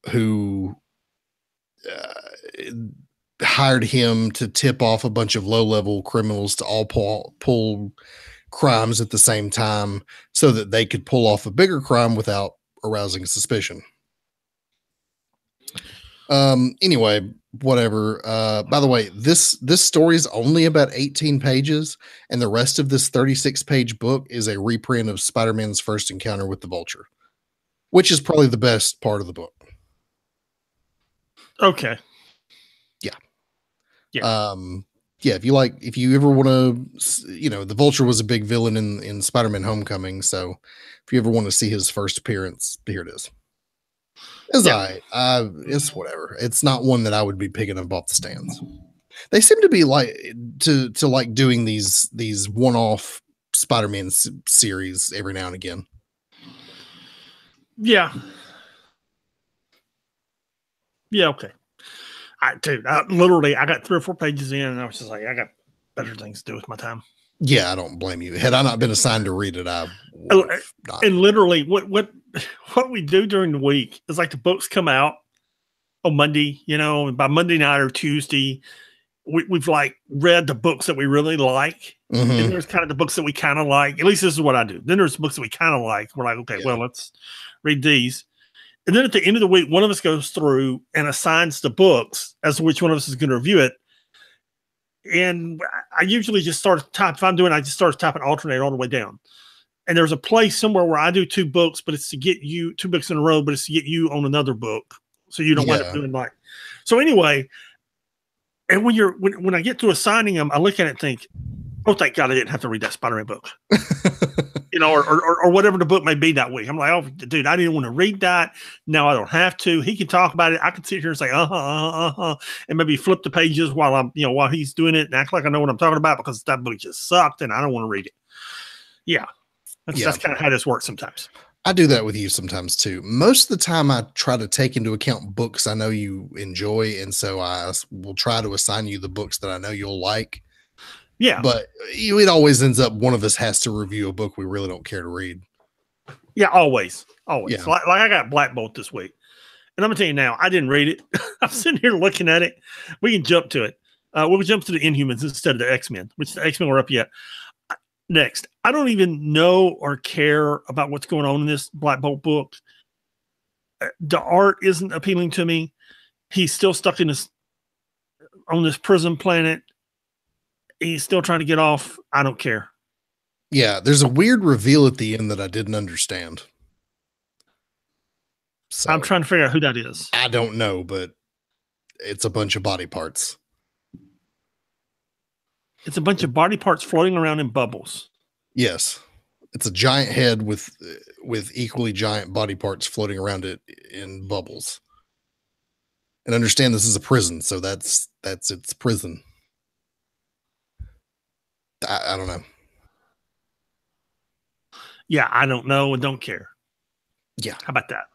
who hired him to tip off a bunch of low-level criminals to all pull crimes at the same time so that they could pull off a bigger crime without arousing suspicion. Anyway, whatever. By the way, this story is only about 18 pages, and the rest of this 36-page book is a reprint of Spider-Man's first encounter with the Vulture, which is probably the best part of the book. Okay. Yeah. Yeah. Yeah, if you ever want to, you know, the Vulture was a big villain in Spider-Man Homecoming, so if you ever want to see his first appearance, here it is. It's whatever. It's not one that I would be picking up off the stands. They seem to be like to like doing these one-off Spider-Man series every now and again. Yeah. Yeah. Okay. I got 3 or 4 pages in, and I was just like, I got better things to do with my time. Yeah, I don't blame you. Had I not been assigned to read it, and literally what we do during the week is like the books come out on Monday, you know, and by Monday night or Tuesday, we've like read the books that we really like. Mm-hmm. And there's kind of the books that we kind of like. At least this is what I do. Then there's books that we kind of like. We're like, okay, well, let's read these. And then at the end of the week, one of us goes through and assigns the books as to which one of us is going to review it. And I usually just start type. If I'm doing, I just start typing alternate all the way down. And there's a place somewhere where I do 2 books, but it's to get you 2 books in a row, but it's to get you on another book. So you don't wind up doing like, so anyway. And when I get through assigning them, I look at it and think, oh, thank God I didn't have to read that Spider-Man book, or whatever the book may be that week. I'm like, oh, dude, I didn't want to read that. Now I don't have to. He can talk about it. I can sit here and say, and maybe flip the pages while while he's doing it and act like I know what I'm talking about because that book just sucked and I don't want to read it. Yeah. That's kind of how this works sometimes. I do that with you sometimes too. Most of the time I try to take into account books I know you enjoy. And so I will try to assign you the books that I know you'll like. Yeah. But it always ends up one of us has to review a book we really don't care to read. Yeah, always. Yeah. Like I got Black Bolt this week. And I'm going to tell you now, I didn't read it. I'm sitting here looking at it. We can jump to it. We'll jump to the Inhumans instead of the X-Men, which the X-Men were up yet. Next, I don't even know or care about what's going on in this Black Bolt book. The art isn't appealing to me. He's still stuck on this prison planet. He's still trying to get off. I don't care. Yeah, there's a weird reveal at the end that I didn't understand. So, I'm trying to figure out who that is. I don't know, but it's a bunch of body parts. It's a bunch of body parts floating around in bubbles. Yes. It's a giant head with equally giant body parts floating around it in bubbles. And understand this is a prison, so that's its prison. I don't know. Yeah, I don't know and don't care. Yeah. How about that?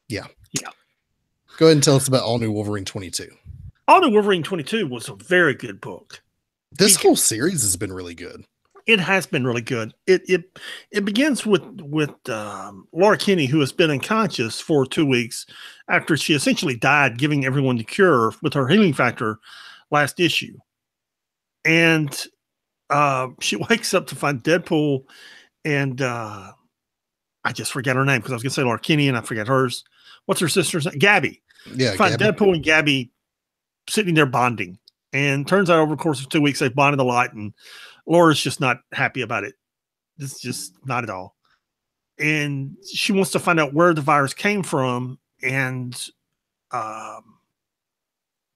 Yeah. Yeah. Go ahead and tell us about All New Wolverine 22. All New Wolverine 22 was a very good book. This whole series has been really good. It has been really good. It begins with Laura Kinney, who has been unconscious for 2 weeks after she essentially died, giving everyone the cure with her healing factor last issue. And she wakes up to find Deadpool and I just forget her name because I was going to say Laura Kinney and I forget hers. What's her sister's name? Gabby. Yeah, find Gabby. Deadpool and Gabby sitting there bonding. And turns out over the course of 2 weeks, they've bonded a lot, and Laura's just not happy about it. It's just not at all. And she wants to find out where the virus came from and not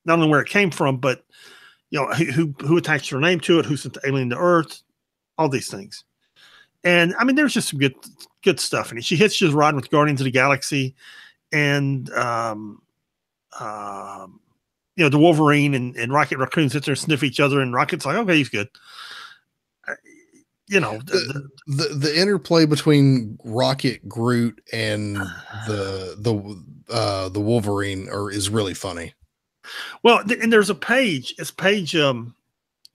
only where it came from, but who attached her name to it, who sent the alien to Earth, all these things. And I mean, there's just some good stuff in it. She hitches a ride with Guardians of the Galaxy and the Wolverine and Rocket Raccoon sit there and sniff each other, and Rocket's like, okay, he's good. The interplay between Rocket, Groot, and the Wolverine is really funny. Well, and there's a page. It's page and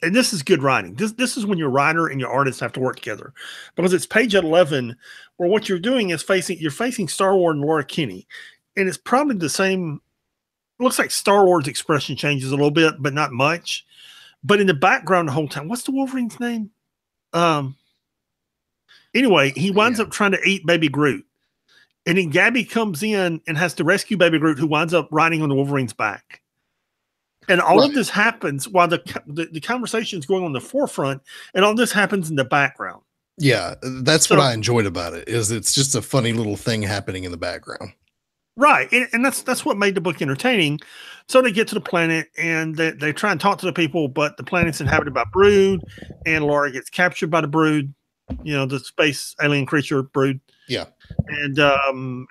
this is good writing. This is when your writer and your artist have to work together, because it's page 11 where what you're doing is you're facing Star-Lord and Laura Kinney, and it's probably the same. It looks like Star-Lord's expression changes a little bit, but not much. But in the background the whole time, what's the Wolverine's name? Anyway, he winds up trying to eat Baby Groot. And then Gabby comes in and has to rescue Baby Groot, who winds up riding on the Wolverine's back. And all of this happens while the conversation is going on the forefront, and all this happens in the background. Yeah, that's what I enjoyed about it, is it's just a funny little thing happening in the background. Right. And that's what made the book entertaining. So they get to the planet and they try and talk to the people, but the planet's inhabited by Brood, and Laura gets captured by the Brood, the space alien creature Brood. Yeah. And there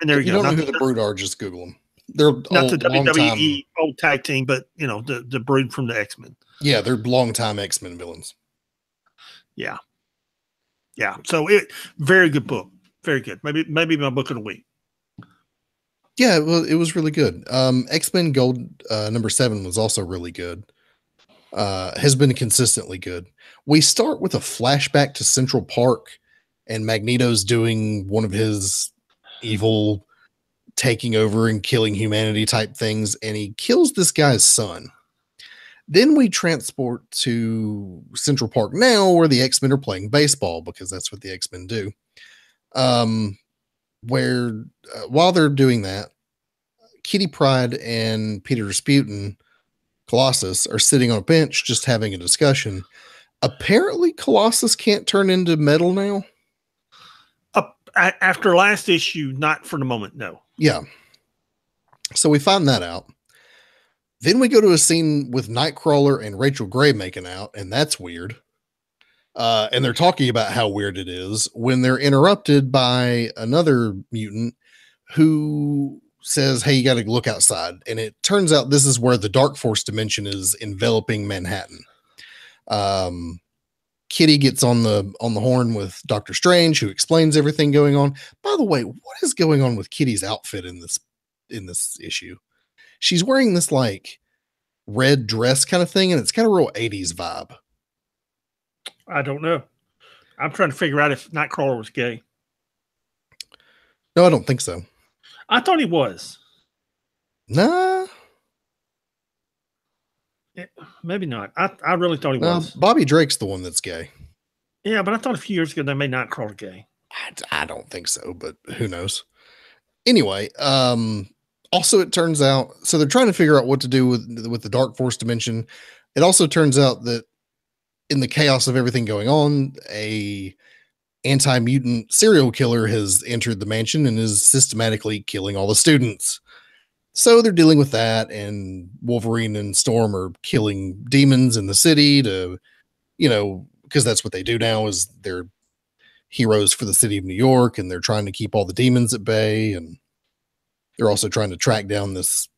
you go. You don't know who the Brood are, just Google them. They're not the WWE old tag team, but the Brood from the X-Men. Yeah, they're longtime X-Men villains. Yeah. Yeah. So very good book. Very good. Maybe my book of the week. Yeah, well, it was really good. X-Men Gold number 7 was also really good. Has been consistently good. We start with a flashback to Central Park, and Magneto's doing one of his evil taking over and killing humanity type things, and he kills this guy's son. Then we transport to Central Park now, where the X-Men are playing baseball, because that's what the X-Men do. Where while they're doing that, Kitty Pryde and Peter Rasputin, Colossus, are sitting on a bench just having a discussion. Apparently, Colossus can't turn into metal now. After last issue, not for the moment, no. Yeah. So we find that out. Then we go to a scene with Nightcrawler and Rachel Gray making out, and that's weird. And they're talking about how weird it is when they're interrupted by another mutant who says, "Hey, you got to look outside." And it turns out this is where the Dark Force dimension is enveloping Manhattan. Kitty gets on the horn with Doctor Strange, who explains everything going on. By the way, what is going on with Kitty's outfit in this issue? She's wearing this like red dress kind of thing, and it's got a real 80s vibe. I don't know. I'm trying to figure out if Nightcrawler was gay. No, I don't think so. I thought he was. Nah. Maybe not. I really thought he was. Bobby Drake's the one that's gay. Yeah, but I thought a few years ago they made Nightcrawler gay. I don't think so, but who knows? Anyway, also it turns out, so they're trying to figure out what to do with the Dark Force dimension. It also turns out that in the chaos of everything going on, a anti-mutant serial killer has entered the mansion and is systematically killing all the students. So they're dealing with that, and Wolverine and Storm are killing demons in the city to, because that's what they do now, is they're heroes for the city of New York, and they're trying to keep all the demons at bay, and they're also trying to track down this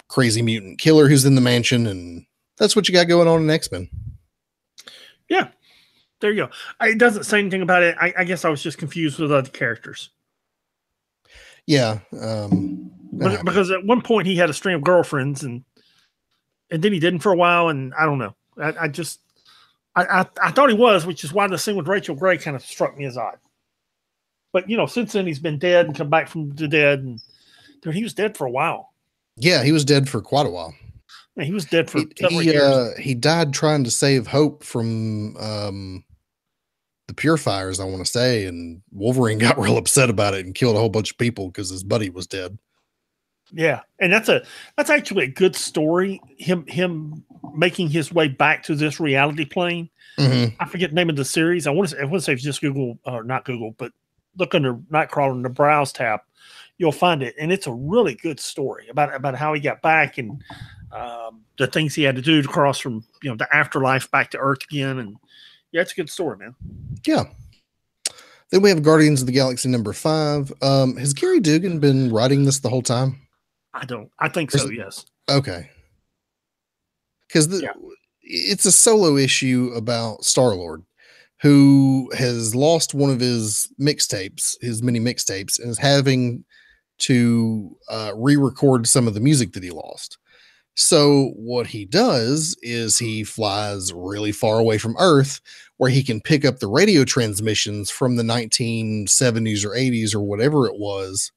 crazy mutant killer who's in the mansion, and that's what you got going on in X-Men. Yeah, there you go. It doesn't say anything about it. I guess I was just confused with other characters. Yeah. Because at one point he had a string of girlfriends, and then he didn't for a while, and I don't know. I thought he was, which is why the scene with Rachel Gray kind of struck me as odd. But, since then he's been dead and come back from the dead, and dude, he was dead for a while. Yeah, he was dead for quite a while. Yeah, he was dead for several years. He died trying to save Hope from the Purifiers, I want to say, and Wolverine got real upset about it and killed a whole bunch of people because his buddy was dead. Yeah, and that's actually a good story. Him making his way back to this reality plane. Mm-hmm. I forget the name of the series. I want to say it's just Google, or not Google, but look under Nightcrawler in the Browse tab. You'll find it, and it's a really good story about how he got back and the things he had to do to cross from the afterlife back to Earth again. And yeah, it's a good story, man. Yeah. Then we have Guardians of the Galaxy #5. Has Gary Dugan been writing this the whole time? I think so. Yes. Okay. Because it's a solo issue about Star-Lord, who has lost one of his mixtapes, his mini mixtapes, and is having to re-record some of the music that he lost. So what he does is he flies really far away from Earth, where he can pick up the radio transmissions from the 1970s or 80s or whatever it was,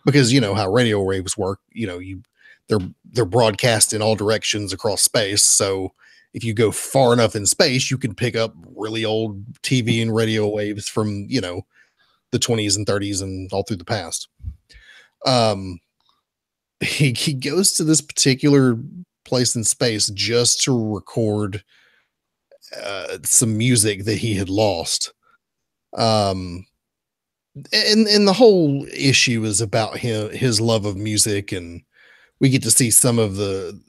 because how radio waves work. They're broadcast in all directions across space. So if you go far enough in space, you can pick up really old TV and radio waves from the 20s and 30s and all through the past. He goes to this particular place in space just to record some music that he had lost. And the whole issue is about his love of music, and we get to see some of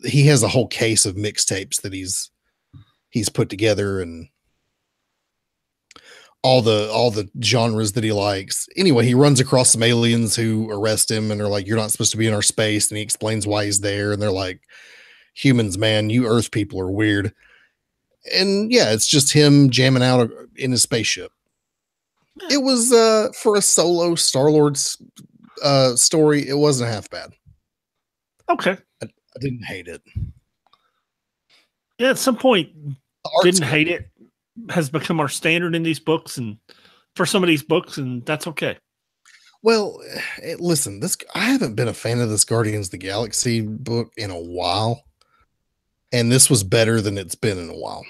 he has a whole case of mixtapes that he's put together, and all the genres that he likes. Anyway, he runs across some aliens who arrest him and are like, "You're not supposed to be in our space." And he explains why he's there. And they're like, "Humans, man, you Earth people are weird." And yeah, it's just him jamming out in his spaceship. It was, for a solo Star-Lord story, it wasn't half bad. Okay. I didn't hate it. Yeah, at some point, didn't hate it has become our standard in these books, and for some of these books, and that's okay. Well, listen, I haven't been a fan of this Guardians of the Galaxy book in a while, and this was better than it's been in a while,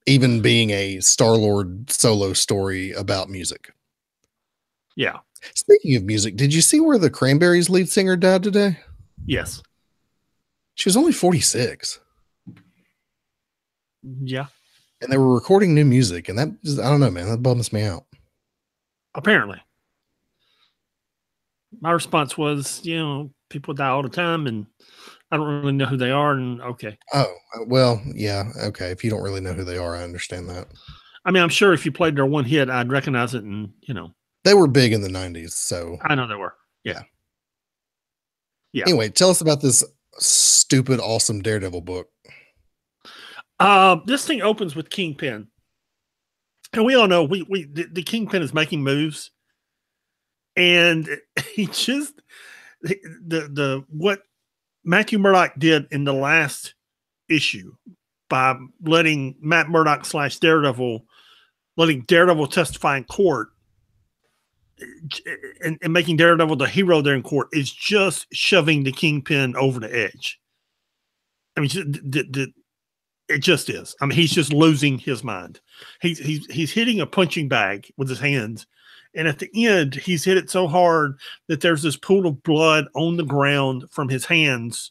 even being a Star-Lord solo story about music. Yeah. Speaking of music, did you see where the Cranberries lead singer died today? Yes. She was only 46. Yeah. And they were recording new music, and that just, I don't know, man, that bums me out. Apparently. My response was, people die all the time, and I don't really know who they are. And okay. Oh, well, yeah. Okay. If you don't really know who they are, I understand that. I mean, I'm sure if you played their one hit, I'd recognize it. And, They were big in the 90s. So, I know they were. Yeah. Yeah. Anyway, tell us about this stupid, awesome Daredevil book. This thing opens with Kingpin. And we all know the Kingpin is making moves. And he just, what Matthew Murdock did in the last issue by letting Matt Murdock / Daredevil, letting Daredevil testify in court and making Daredevil the hero there in court is just shoving the Kingpin over the edge. I mean, it just is. I mean, he's just losing his mind. He's hitting a punching bag with his hands. And at the end, he's hit it so hard that there's this pool of blood on the ground from his hands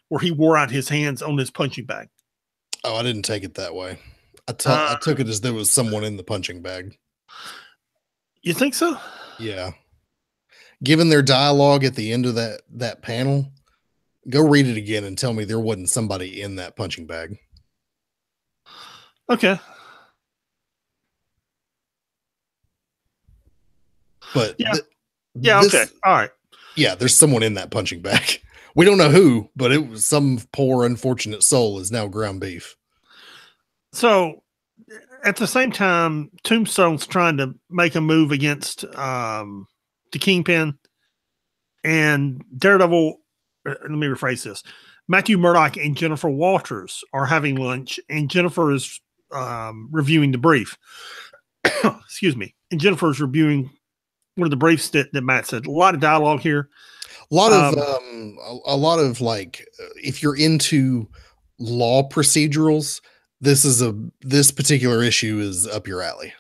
where he wore out his hands on his punching bag. Oh, I didn't take it that way. I took it as there was someone in the punching bag. You think so? Yeah. Given their dialogue at the end of that panel, go read it again and tell me there wasn't somebody in that punching bag. Okay. But yeah, okay. All right. Yeah, there's someone in that punching bag. We don't know who, but it was some poor, unfortunate soul is now ground beef. So at the same time, Tombstone's trying to make a move against the Kingpin, and Daredevil. Let me rephrase this. Matthew Murdock and Jennifer Walters are having lunch, and Jennifer is reviewing the brief. Excuse me. And Jennifer is reviewing one of the briefs that Matt said. A lot of dialogue here. A lot of like, if you're into law procedurals, this particular issue is up your alley.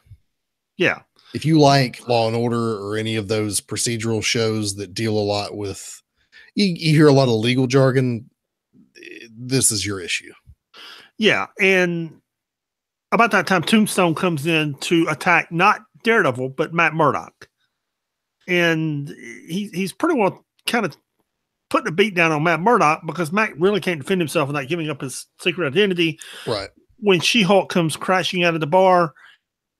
Yeah. If you like Law and Order or any of those procedural shows that deal a lot with, you hear a lot of legal jargon, this is your issue. Yeah. And about that time, Tombstone comes in to attack not Daredevil, but Matt Murdock. And he's pretty well kind of putting a beat down on Matt Murdock because Matt really can't defend himself without giving up his secret identity. Right. When She-Hulk comes crashing out of the bar,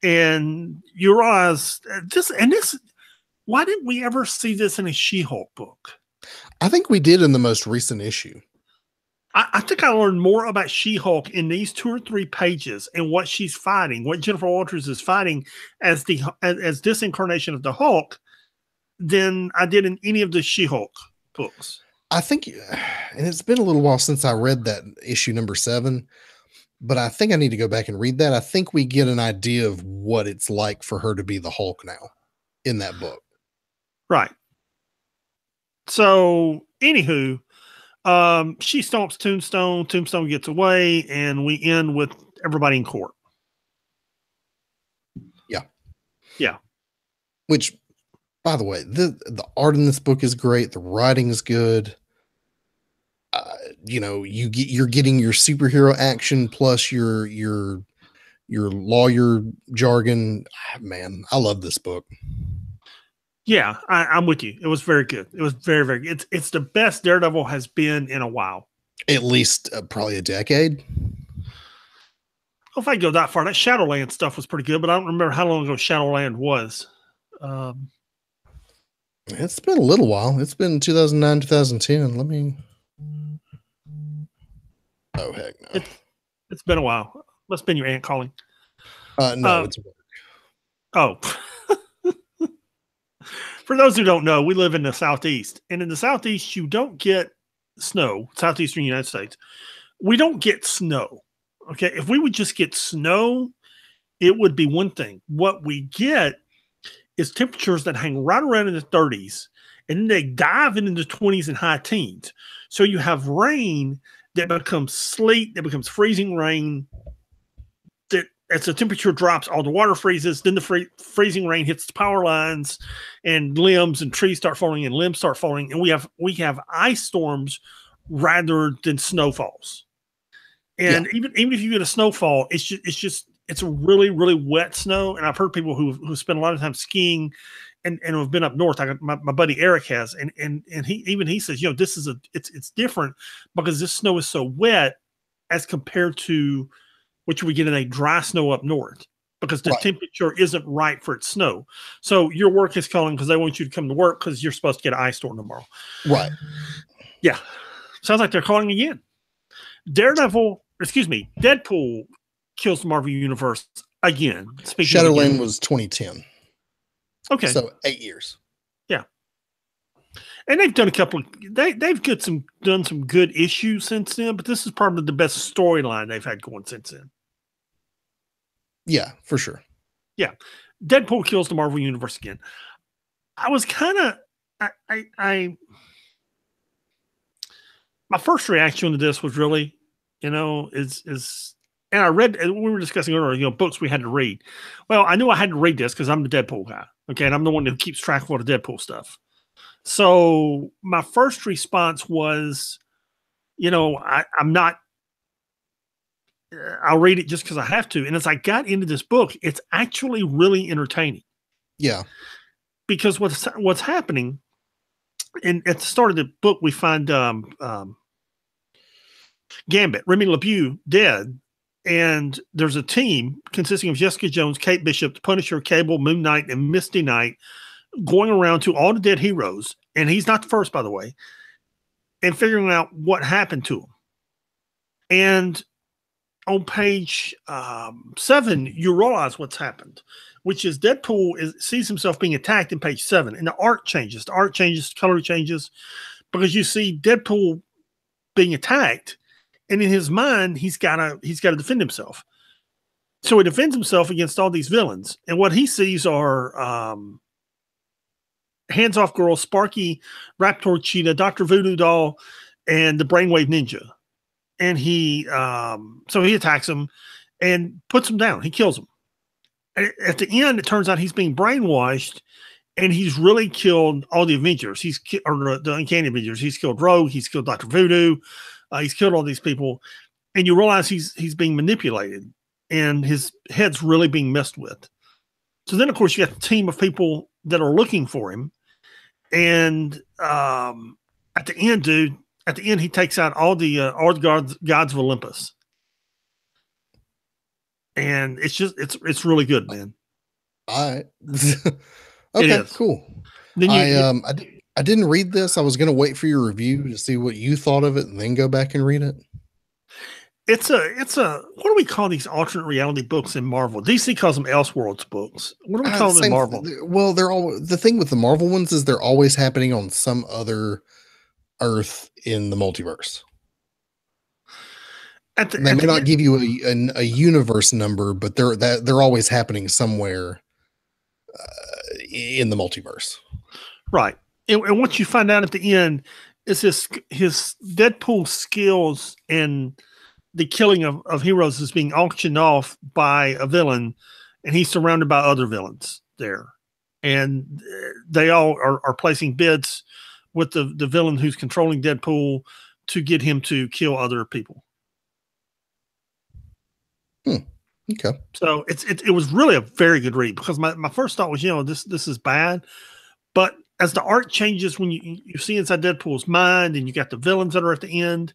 and you realize this, why didn't we ever see this in a She-Hulk book? I think we did in the most recent issue. I think I learned more about She-Hulk in these 2 or 3 pages and what she's fighting, what Jennifer Walters is fighting as this incarnation of the Hulk, than I did in any of the She-Hulk books. I think, and it's been a little while since I read that issue number 7, but I think I need to go back and read that. I think we get an idea of what it's like for her to be the Hulk now in that book. Right. So, anywho, she stomps Tombstone. Tombstone gets away, and we end with everybody in court. Yeah. Yeah. Which, by the way, the art in this book is great. The writing is good. You're getting your superhero action plus your lawyer jargon. Man, I love this book. Yeah, I'm with you. It was very good. It was very, very good. It's the best Daredevil has been in a while. At least probably a decade. If I go that far, that Shadowland stuff was pretty good, but I don't remember how long ago Shadowland was. It's been a little while. It's been 2009, 2010. Let me. Oh, heck no. It's been a while. Must have been your aunt calling. No, it's work. Oh. For those who don't know, we live in the Southeast. And in the Southeast, you don't get snow. Southeastern United States. We don't get snow. Okay. If we would just get snow, it would be one thing. What we get is temperatures that hang right around in the 30s, and then they dive into the 20s and high teens. So you have rain that becomes sleet, that becomes freezing rain, that as the temperature drops, all the water freezes, then the freezing rain hits the power lines, and limbs and trees start falling, and limbs start falling, and we have ice storms rather than snowfalls. And even if you get a snowfall, it's a really, really wet snow. And I've heard people who spend a lot of time skiing and have been up north. I got my buddy Eric has, and he says, this is it's different because this snow is so wet as compared to what you would get in a dry snow up north, because the temperature isn't right for its snow. So your work is calling because they want you to come to work because you're supposed to get an ice storm tomorrow. Right. Yeah. Sounds like they're calling again. Deadpool kills the Marvel Universe again. Shadowland was 2010. Okay. So 8 years. Yeah. And they've done they've done some good issues since then, but this is probably the best storyline they've had going since then. Yeah, for sure. Yeah. Deadpool kills the Marvel Universe again. I was kind of, my first reaction to this was really, and I read, we were discussing earlier, books we had to read. Well, I knew I had to read this because I'm the Deadpool guy. Okay. And I'm the one who keeps track of all the Deadpool stuff. So my first response was, I'm not, I'll read it just because I have to. And as I got into this book, it's actually really entertaining. Yeah. Because what's happening, and at the start of the book, we find Gambit, Remy LeBeau, dead. And there's a team consisting of Jessica Jones, Kate Bishop, the Punisher, Cable, Moon Knight, and Misty Knight going around to all the dead heroes. And he's not the first, by the way, and figuring out what happened to him. And on page 7, you realize what's happened, which is Deadpool sees himself being attacked in page 7, and the art changes. The art changes, the color changes, because you see Deadpool being attacked, and in his mind, he's got to defend himself. So he defends himself against all these villains, and what he sees are Hands Off Girl, Sparky, Raptor Cheetah, Dr. Voodoo Doll, and the Brainwave Ninja. And he attacks him and puts him down. He kills him. And at the end, it turns out he's being brainwashed, and he's really killed all the Avengers. Or the Uncanny Avengers. He's killed Rogue. He's killed Dr. Voodoo. He's killed all these people, and you realize he's being manipulated, and his head's really being messed with. So then, of course, you got the team of people that are looking for him, and at the end, dude. At the end, he takes out all the gods of Olympus, and it's really good, man. Okay, cool. Then I didn't read this. I was going to wait for your review to see what you thought of it, and then go back and read it. It's a what do we call these alternate reality books in Marvel? DC calls them Elseworlds books. What do we call them in Marvel? Well, the thing with the Marvel ones is they're always happening on some other Earth in the multiverse. They may not give you a universe number, but they're always happening somewhere in the multiverse. Right. And what you find out at the end is his Deadpool skills and the killing of heroes is being auctioned off by a villain, and he's surrounded by other villains there. And they all are placing bids with the villain who's controlling Deadpool to get him to kill other people. Okay. So it was really a very good read, because my first thought was, this is bad. But as the art changes, when you see inside Deadpool's mind, and you got the villains that are at the end,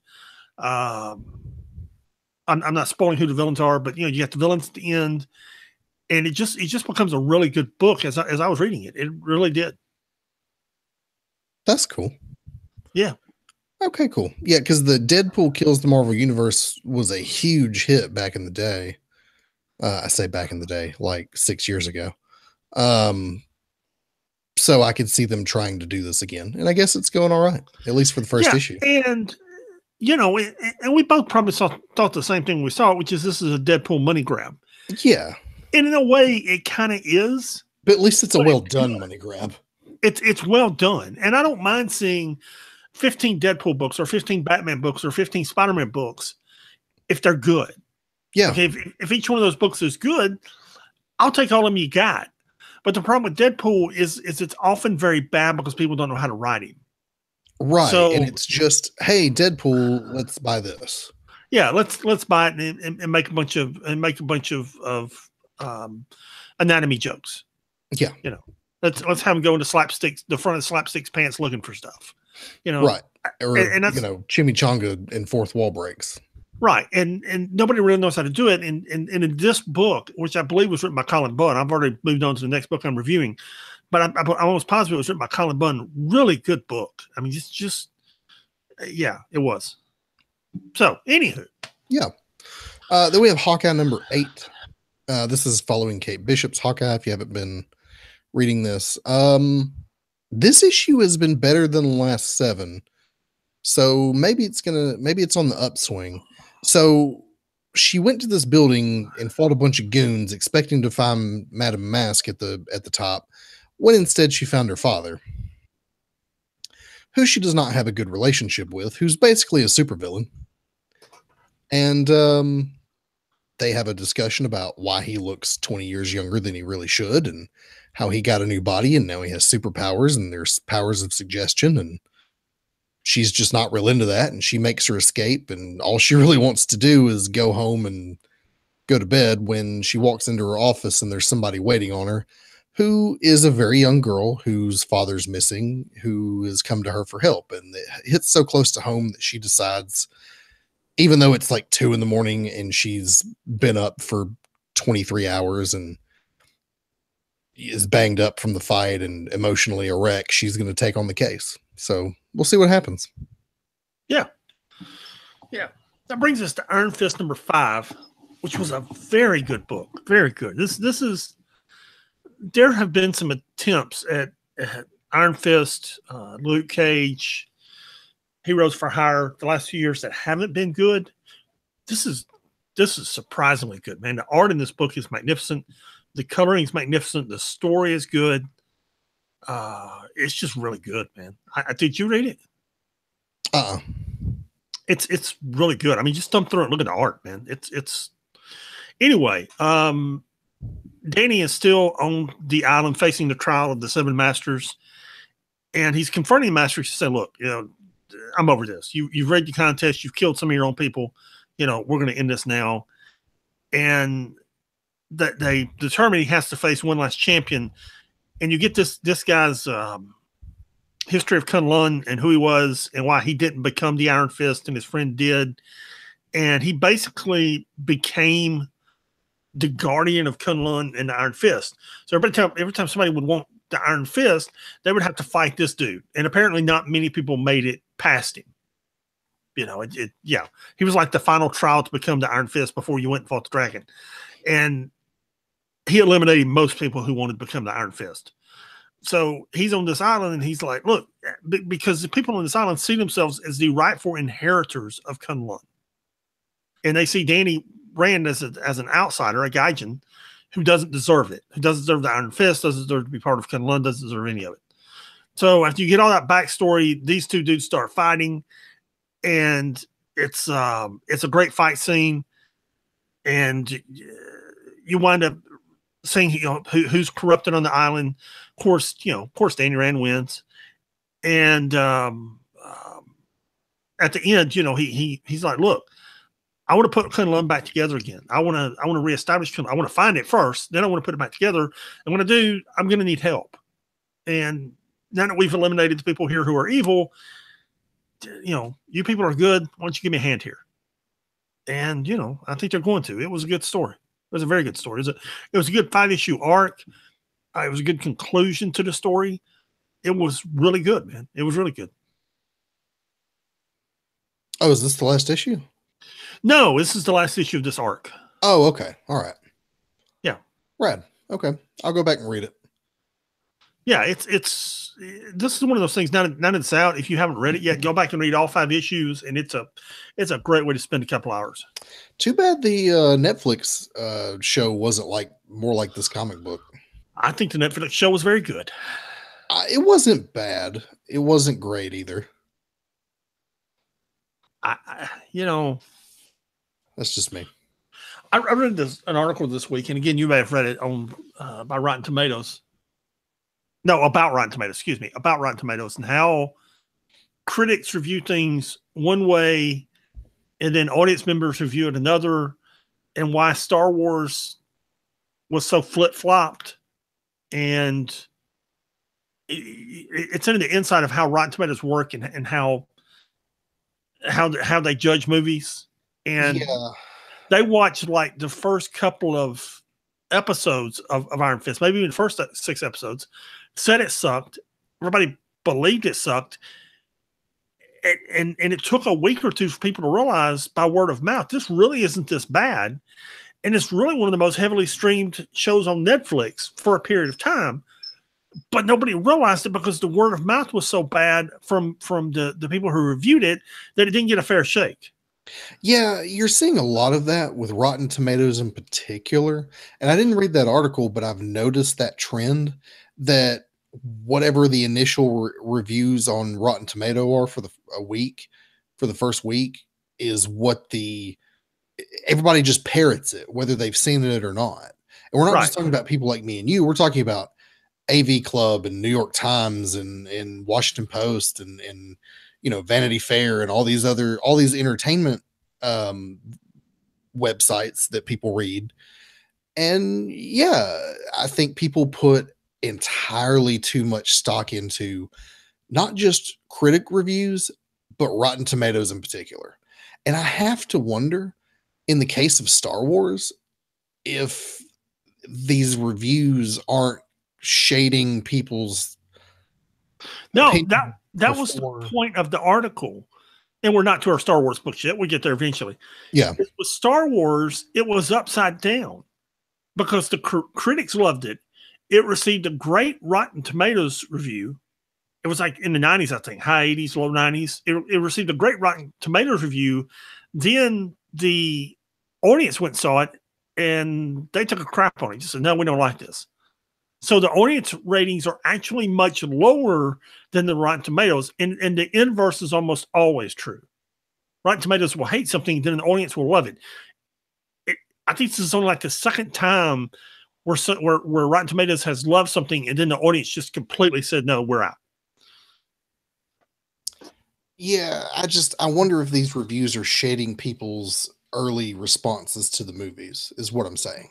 I'm not spoiling who the villains are, but you got the villains at the end, and it just becomes a really good book as I was reading it. It really did. That's cool. Yeah. Okay, cool. Yeah, because the Deadpool Kills the Marvel Universe was a huge hit back in the day. I say back in the day, like 6 years ago. So I could see them trying to do this again. And I guess it's going all right, at least for the first issue. And, and we both probably thought the same thing we saw, which is this is a Deadpool money grab. Yeah. And in a way, it kind of is. But at least it's a well-done money grab. It's well done. And I don't mind seeing 15 Deadpool books or 15 Batman books or 15 Spider-Man books if they're good. Yeah. Okay, if each one of those books is good, I'll take all of them you got. But the problem with Deadpool is it's often very bad because people don't know how to write him. Right. So, and it's just, hey, Deadpool, let's buy this. Yeah, let's buy it and make a bunch of anatomy jokes. Yeah. Let's have him go into slapsticks, the front of slapsticks pants looking for stuff, you know. Right. Or, and that's, chimichanga and fourth wall breaks. Right. And nobody really knows how to do it. And in this book, which I believe was written by Colin Bunn, I've already moved on to the next book I'm reviewing, but I'm almost positive it was written by Colin Bunn. Really good book. I mean, it's just, yeah, it was. So, anywho. Yeah. Then we have Hawkeye number 8. This is following Kate Bishop's Hawkeye, if you haven't been reading this. This issue has been better than the last 7. So maybe it's on the upswing. So she went to this building and fought a bunch of goons expecting to find Madame Mask at the top, when instead she found her father, who she does not have a good relationship with, who's basically a supervillain. And they have a discussion about why he looks 20 years younger than he really should, and how he got a new body and now he has superpowers and there's powers of suggestion, and she's just not real into that, and she makes her escape, and all she really wants to do is go home and go to bed when she walks into her office and there's somebody waiting on her who is a very young girl whose father's missing, who has come to her for help. And it hits so close to home that she decides, even though it's like 2 a.m. and she's been up for 23 hours and is banged up from the fight and emotionally a wreck, she's going to take on the case. So we'll see what happens. Yeah. Yeah. That brings us to Iron Fist number 5, which was a very good book. Very good. This is, there have been some attempts at Iron Fist, Luke Cage, Heroes for Hire the last few years that haven't been good. This is surprisingly good, man. The art in this book is magnificent. The coloring is magnificent. The story is good. It's just really good, man. Did you read it? It's really good. I mean, just thumb through it and look at the art, man. It's anyway. Danny is still on the island facing the trial of the 7 masters, and he's confronting the masters to say, "Look, I'm over this. You've read your contest. You've killed some of your own people. We're going to end this now." And that they determine he has to face one last champion. And you get this guy's history of Kunlun and who he was and why he didn't become the Iron Fist and his friend did. And he basically became the guardian of Kunlun and the Iron Fist. So every time somebody would want the Iron Fist, they would have to fight this dude. And apparently not many people made it past him. He was like the final trial to become the Iron Fist before you went and fought the dragon. And he eliminated most people who wanted to become the Iron Fist. So he's on this island and he's like, look, because the people on this island see themselves as the rightful inheritors of Kunlun. And they see Danny Rand as an outsider, a Gaijin, who doesn't deserve it, who doesn't deserve the Iron Fist, doesn't deserve to be part of Kunlun, doesn't deserve any of it. So after you get all that backstory, these two dudes start fighting, and it's a great fight scene, and you wind up seeing who's corrupted on the island. Of course, Danny Rand wins, and at the end, he's like, look, I want to put Kunlun back together again. I want to reestablish Kunlun. I want to find it first. Then I want to put it back together. I'm going to need help. And now that we've eliminated the people here who are evil, you people are good. Why don't you give me a hand here? And, I think they're going to. It was a good story. It was a very good story. It was a good 5-issue arc. It was a good conclusion to the story. It was really good, man. It was really good. Oh, is this the last issue? No, this is the last issue of this arc. Oh, okay. All right. Yeah. Rad. Okay. I'll go back and read it. Yeah, this is one of those things. Now that it's out, if you haven't read it yet, go back and read all 5 issues, and it's a great way to spend a couple hours. Too bad the Netflix show wasn't more like this comic book. I think the Netflix show was very good. It wasn't bad. It wasn't great either. That's just me. I read an article this week, and again, you may have read it on by Rotten Tomatoes. No, about Rotten Tomatoes. Excuse me, about Rotten Tomatoes and how critics review things one way, and then audience members review it another, and why Star Wars was so flip-flopped, and it's into the inside of how Rotten Tomatoes work and how they judge movies. And Yeah. they watched like the first couple of episodes of Iron Fist, maybe even the first 6 episodes, said it sucked. Everybody believed it sucked. And it took a week or two for people to realize by word of mouth, this really isn't this bad. And it's really one of the most heavily streamed shows on Netflix for a period of time. But nobody realized it because the word of mouth was so bad from the people who reviewed it that it didn't get a fair shake. Yeah, you're seeing a lot of that with Rotten Tomatoes in particular. And I didn't read that article, but I've noticed that trend that whatever the initial reviews on Rotten Tomato are for the first week, is what everybody just parrots it, whether they've seen it or not. And we're not just talking about people like me and you. We're talking about AV Club and New York Times and Washington Post and Vanity Fair and all these entertainment websites that people read. And yeah, I think people put entirely too much stock into not just critic reviews, but Rotten Tomatoes in particular. And I have to wonder, in the case of Star Wars, if these reviews aren't shading people's that was the point of the article. And we're not to our Star Wars books yet. We'll get there eventually. Yeah. With Star Wars, it was upside down because the critics loved it. It received a great Rotten Tomatoes review. It was like in the 90s, I think, high 80s, low 90s. It received a great Rotten Tomatoes review. Then the audience went and saw it, and they took a crap on it. Just said, no, we don't like this. So the audience ratings are actually much lower than the Rotten Tomatoes, and the inverse is almost always true. Rotten Tomatoes will hate something, then the audience will love it. I think this is only like the second time where Rotten Tomatoes has loved something, and then the audience just completely said, no, we're out. Yeah, I wonder if these reviews are shading people's early responses to the movies, is what I'm saying.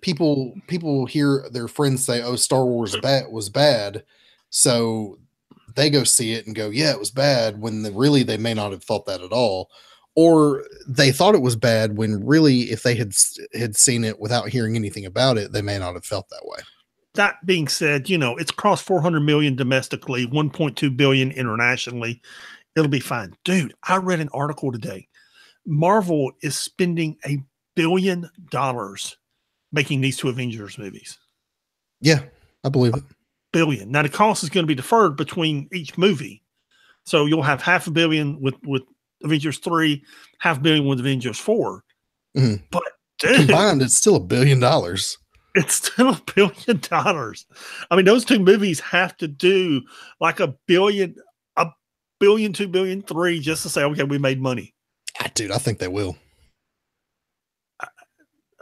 People hear their friends say, oh, Star Wars was bad, so they go see it and go, yeah, it was bad, when really they may not have thought that at all. Or they thought it was bad when really, if they had seen it without hearing anything about it, they may not have felt that way. That being said, it's crossed 400 million domestically, 1.2 billion internationally. It'll be fine. Dude, I read an article today. Marvel is spending $1 billion making these 2 Avengers movies. Yeah, I believe it. $1 billion. Now the cost is going to be deferred between each movie. So you'll have $500 million with Avengers 3, $500 million with Avengers 4. Mm-hmm. But dude, combined, it's still $1 billion. It's still $1 billion. I mean, those 2 movies have to do like $1 billion, $1 billion, $2 billion, $3 billion, just to say, okay, we made money. Dude, I think they will.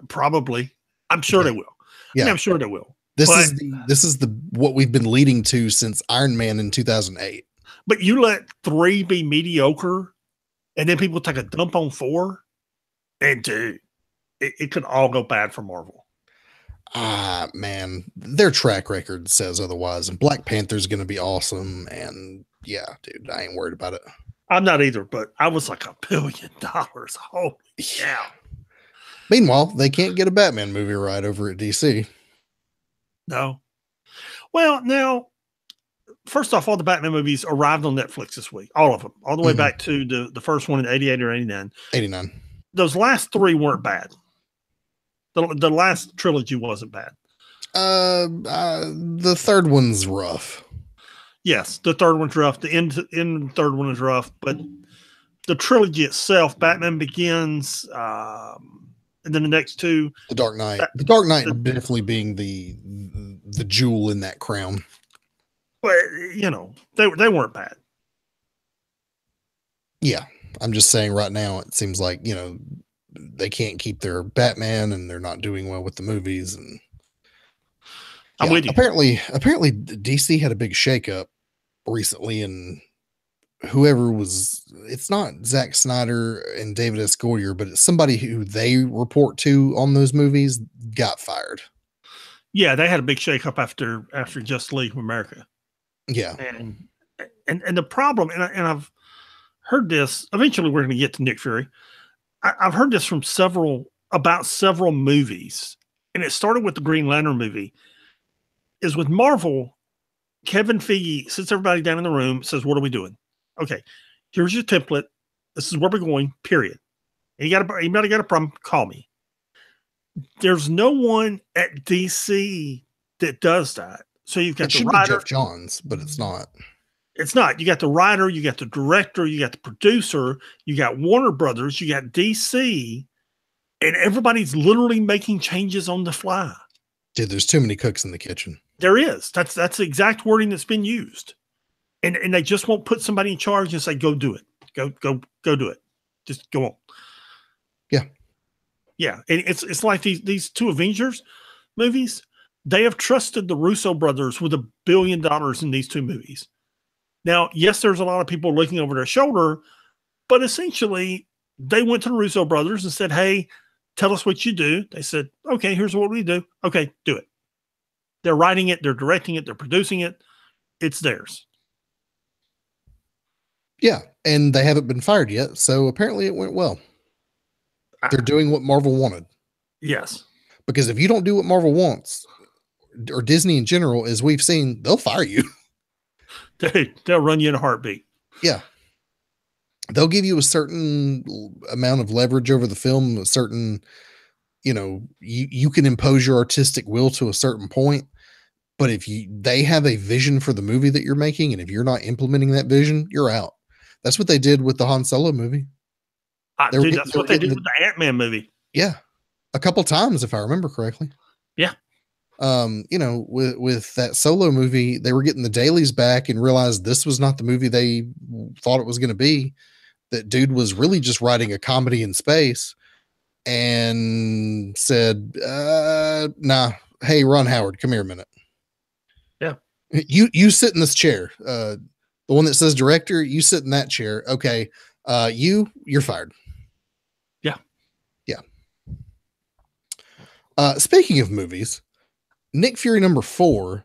Probably. I'm sure they will. Yeah, I'm sure they will. This is what we've been leading to since Iron Man in 2008. But you let 3 be mediocre, and then people take a dump on 4, and dude, it could all go bad for Marvel. Man, their track record says otherwise. And Black Panther's going to be awesome. And yeah, dude, I ain't worried about it. I'm not either, but I was like $1 billion. Holy cow. Meanwhile, they can't get a Batman movie right over at DC. No. Well, now, first off, all the Batman movies arrived on Netflix this week. All of them. All the way back to the first one in 88 or 89. 89. Those last 3 weren't bad. The last trilogy wasn't bad. The third one's rough. Yes, the third one's rough. The end third one is rough, but the trilogy itself, Batman Begins, and then the next 2, The Dark Knight. The Dark Knight definitely being the jewel in that crown. But they weren't bad. Yeah, I'm just saying right now it seems like they can't keep their Batman, and they're not doing well with the movies. And I'm with you. Apparently DC had a big shakeup recently, and it's not Zack Snyder and David S. Goyer, but it's somebody who they report to on those movies got fired. Yeah, they had a big shakeup after Justice League of America. Yeah. And the problem, and I've heard this. Eventually, we're going to get to Nick Fury. I've heard this from several movies, and it started with the Green Lantern movie. Is with Marvel, Kevin Feige sits everybody down in the room, says, "What are we doing? Okay, here's your template. This is where we're going. Period. And anybody got a problem? Call me." There's no one at DC that does that. So you've got It should be Jeff Johns, but it's not. It's not. You got the writer, you got the director, you got the producer, you got Warner Brothers, you got DC, and everybody's literally making changes on the fly. Dude, there's too many cooks in the kitchen. There is. That's the exact wording that's been used. And they just won't put somebody in charge and say, go do it. Go do it. Just go on. Yeah. Yeah. And it's like these two Avengers movies. They have trusted the Russo brothers with $1 billion in these two movies. Now, yes, there's a lot of people looking over their shoulder, but essentially they went to the Russo brothers and said, "Hey, tell us what you do." They said, "Okay, here's what we do." Okay, do it. They're writing it. They're directing it. They're producing it. It's theirs. Yeah. And they haven't been fired yet. So apparently it went well. They're doing what Marvel wanted. Yes. Because if you don't do what Marvel wants, or Disney in general, as we've seen, they'll fire you. They'll run you in a heartbeat. Yeah. They'll give you a certain amount of leverage over the film, a certain, you can impose your artistic will to a certain point. But if they have a vision for the movie that you're making, and if you're not implementing that vision, you're out. That's what they did with the Han Solo movie. That's what they did with the Ant-Man movie. Yeah. A couple times, if I remember correctly. Yeah. With that Solo movie, they were getting the dailies back and realized this was not the movie they thought it was going to be. That dude was really just writing a comedy in space and said, nah, hey, Ron Howard, come here a minute. Yeah. You sit in this chair. The one that says director, you sit in that chair. Okay. You're fired. Yeah. Yeah. Speaking of movies, Nick Fury #4,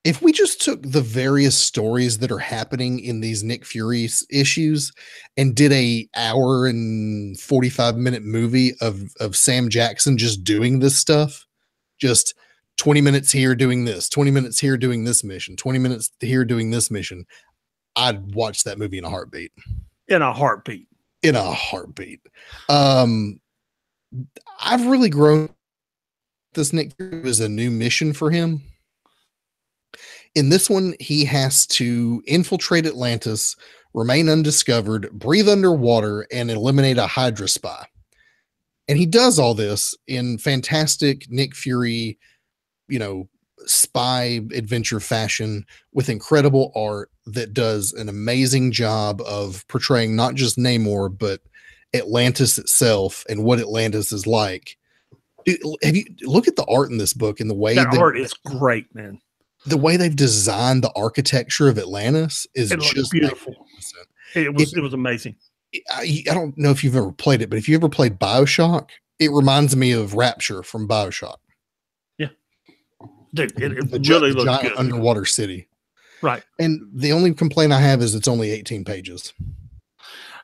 if we just took the various stories that are happening in these Nick Fury issues and did a hour and 45-minute movie of Sam Jackson just doing this stuff, just 20 minutes here doing this, 20 minutes here doing this mission, 20 minutes here doing this mission, I'd watch that movie in a heartbeat. In a heartbeat. In a heartbeat. I've really grown. This Nick Fury is a new mission for him. In this one, he has to infiltrate Atlantis, remain undiscovered, breathe underwater, and eliminate a Hydra spy. And he does all this in fantastic Nick Fury, spy adventure fashion with incredible art that does an amazing job of portraying not just Namor, but Atlantis itself and what Atlantis is like. Have you look at the art in this book and the way that art is great, man. The way they've designed the architecture of Atlantis is just beautiful. It was amazing. I don't know if you've ever played it, but if you ever played BioShock, it reminds me of Rapture from BioShock. Yeah. Dude, it really looks giant good. Underwater city. Right. And the only complaint I have is it's only 18 pages.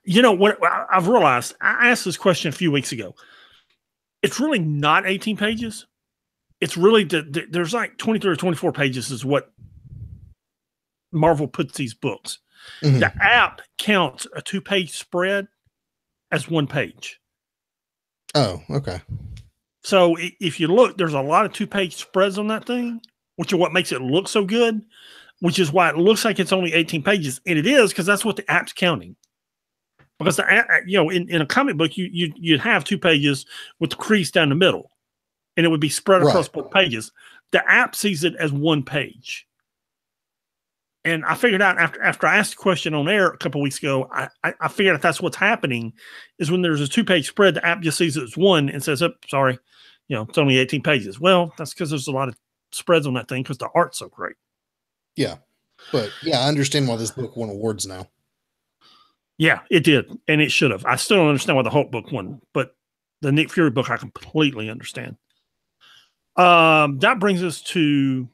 What I've realized, I asked this question a few weeks ago. It's really not 18 pages. It's really there's like 23 or 24 pages is what Marvel puts these books. Mm-hmm. The app counts a 2-page spread as 1 page. Oh, okay. So if you look, there's a lot of 2-page spreads on that thing, which is what makes it look so good, which is why it looks like it's only 18 pages. And it is, because that's what the app's counting. Because in a comic book, you'd have 2 pages with the crease down the middle, and it would be spread across both pages. The app sees it as 1 page. And I figured out after I asked the question on air a couple of weeks ago, I figured out that's what's happening is when there's a 2-page spread, the app just sees it as 1 and says, "Oh, sorry, it's only 18 pages." Well, that's because there's a lot of spreads on that thing because the art's so great. Yeah, but yeah, I understand why this book won awards now. Yeah, it did, and it should have. I still don't understand why the Hulk book won, but the Nick Fury book I completely understand. That brings us to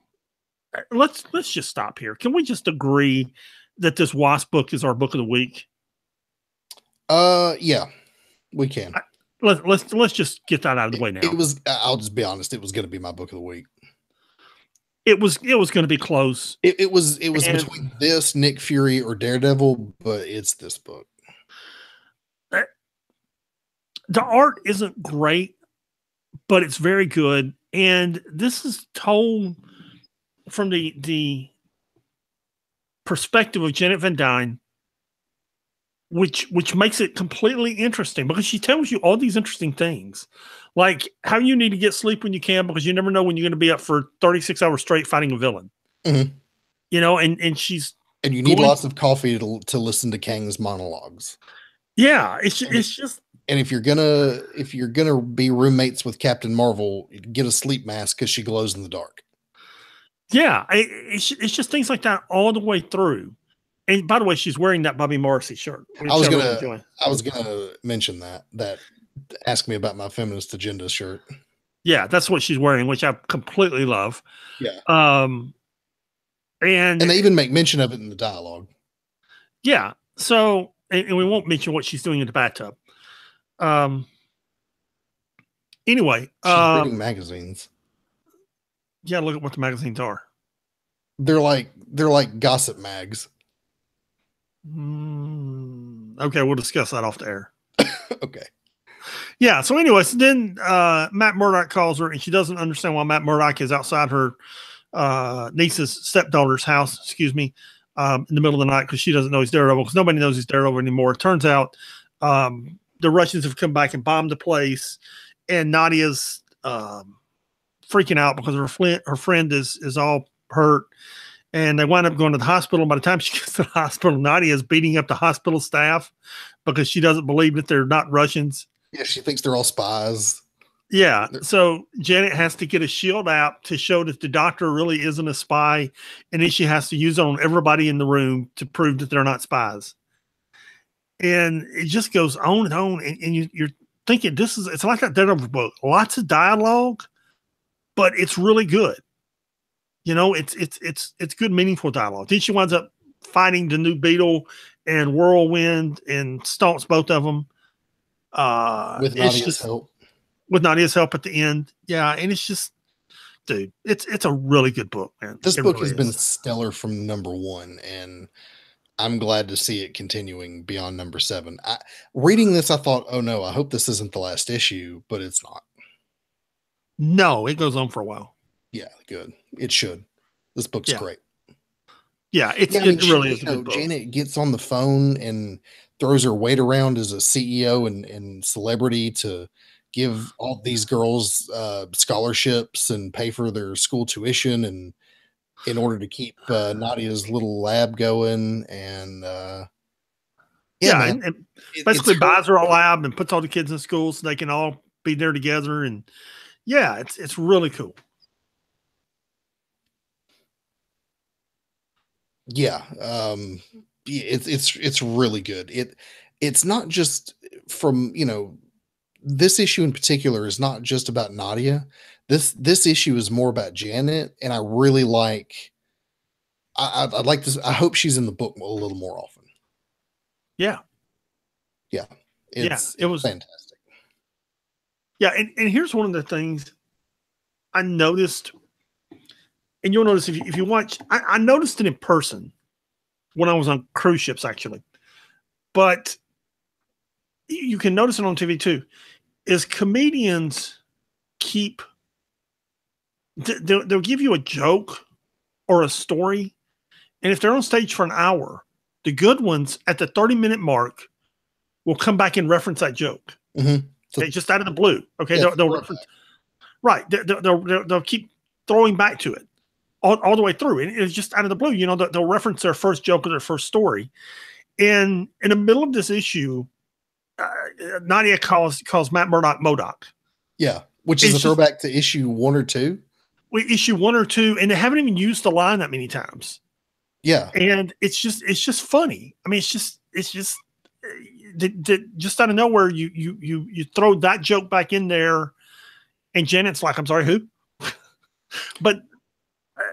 let's just stop here. Can we just agree that this Wasp book is our book of the week? Yeah, we can. Let's just get that out of the way now. It was. I'll just be honest. It was going to be my book of the week. It was going to be close. It was between this, Nick Fury, or Daredevil, but it's this book. The art isn't great, but it's very good. And this is told from the perspective of Janet Van Dyne, which makes it completely interesting because she tells you all these interesting things, like how you need to get sleep when you can because you never know when you're going to be up for 36 hours straight fighting a villain. Mm-hmm. You know, and she's you need lots of coffee to listen to Kang's monologues. Yeah, it's just. And if you're gonna be roommates with Captain Marvel, get a sleep mask because she glows in the dark. Yeah, it's just things like that all the way through. And by the way, she's wearing that Bobby Morrissey shirt. I was gonna mention that ask me about my feminist agenda shirt. Yeah, that's what she's wearing, which I completely love. Yeah. And they even make mention of it in the dialogue. Yeah. So, and we won't mention what she's doing in the bathtub. Anyway, she's reading magazines. Yeah, look at what the magazines are. They're like gossip mags. Okay, we'll discuss that off the air. Okay. Yeah. So, anyways, then Matt Murdock calls her, and she doesn't understand why Matt Murdock is outside her niece's stepdaughter's house. Excuse me, in the middle of the night because she doesn't know he's Daredevil because nobody knows he's Daredevil anymore. It turns out the Russians have come back and bombed the place, and Nadia's freaking out because her friend is all hurt, and they wind up going to the hospital. By the time she gets to the hospital, Nadia is beating up the hospital staff because she doesn't believe that they're not Russians. Yeah, she thinks they're all spies. Yeah, so Janet has to get a shield out to show that the doctor really isn't a spy, and then she has to use it on everybody in the room to prove that they're not spies. And it just goes on and on, and you're thinking it's like that Daredevil book. Lots of dialogue, but it's really good. You know, it's good, meaningful dialogue. Then she winds up fighting the new Beetle and Whirlwind and stomps both of them. With Nadia's help. With Nadia's help at the end. Yeah, and it's just, dude, it's a really good book, man. This book has been stellar from number 1, and I'm glad to see it continuing beyond number 7. Reading this, I thought, oh no, I hope this isn't the last issue, but it's not. No, it goes on for a while. Yeah, good. It should. This book's great. Yeah, it really is a good book. Janet gets on the phone and throws her weight around as a CEO and celebrity to give all these girls scholarships and pay for their school tuition, and in order to keep Nadia's little lab going. And and basically buys her a lab and puts all the kids in school so they can all be there together. And yeah, it's really cool. Yeah, it's really good. It's not just from, this issue in particular is not just about Nadia. This issue is more about Janet, and I really like. I'd like this. I hope she's in the book a little more often. Yeah, it was fantastic. Yeah, and here's one of the things I noticed. And you'll notice if you watch, I noticed it in person when I was on cruise ships, actually. But you can notice it on TV too, is comedians they'll give you a joke or a story. And if they're on stage for an hour, the good ones at the 30-minute mark will come back and reference that joke. Mm-hmm. Okay, just out of the blue. Okay, they'll reference. Right. They'll keep throwing back to it. All the way through. And it's just out of the blue. They'll reference their first joke or their first story. And in the middle of this issue, Nadia calls Matt Murdock MODOK. Yeah, which is a throwback to issue 1 or 2. Issue 1 or 2, and they haven't even used the line that many times. Yeah. And it's just funny. I mean, it's just out of nowhere, you throw that joke back in there, and Janet's like, I'm sorry, who? But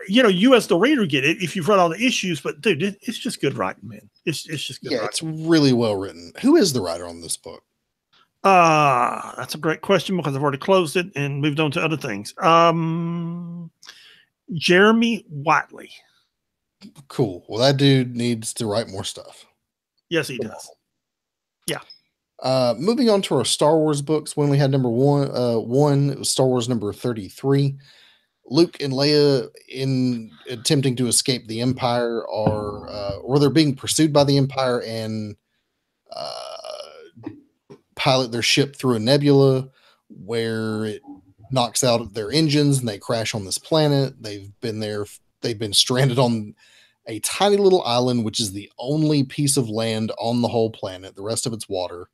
you as the reader get it if you've read all the issues, but dude, it's just good writing, man. It's just good. Yeah, writing. it's really well written. Who is the writer on this book? That's a great question because I've already closed it and moved on to other things. Jeremy Whiteley. Cool. Well, that dude needs to write more stuff. Yes, he does. Yeah. Moving on to our Star Wars books, when we had number one, it was Star Wars number 33. Luke and Leia, in attempting to escape the Empire, or they're being pursued by the Empire and pilot their ship through a nebula where it knocks out their engines and they crash on this planet. They've been stranded on a tiny little island, which is the only piece of land on the whole planet. The rest of it's water.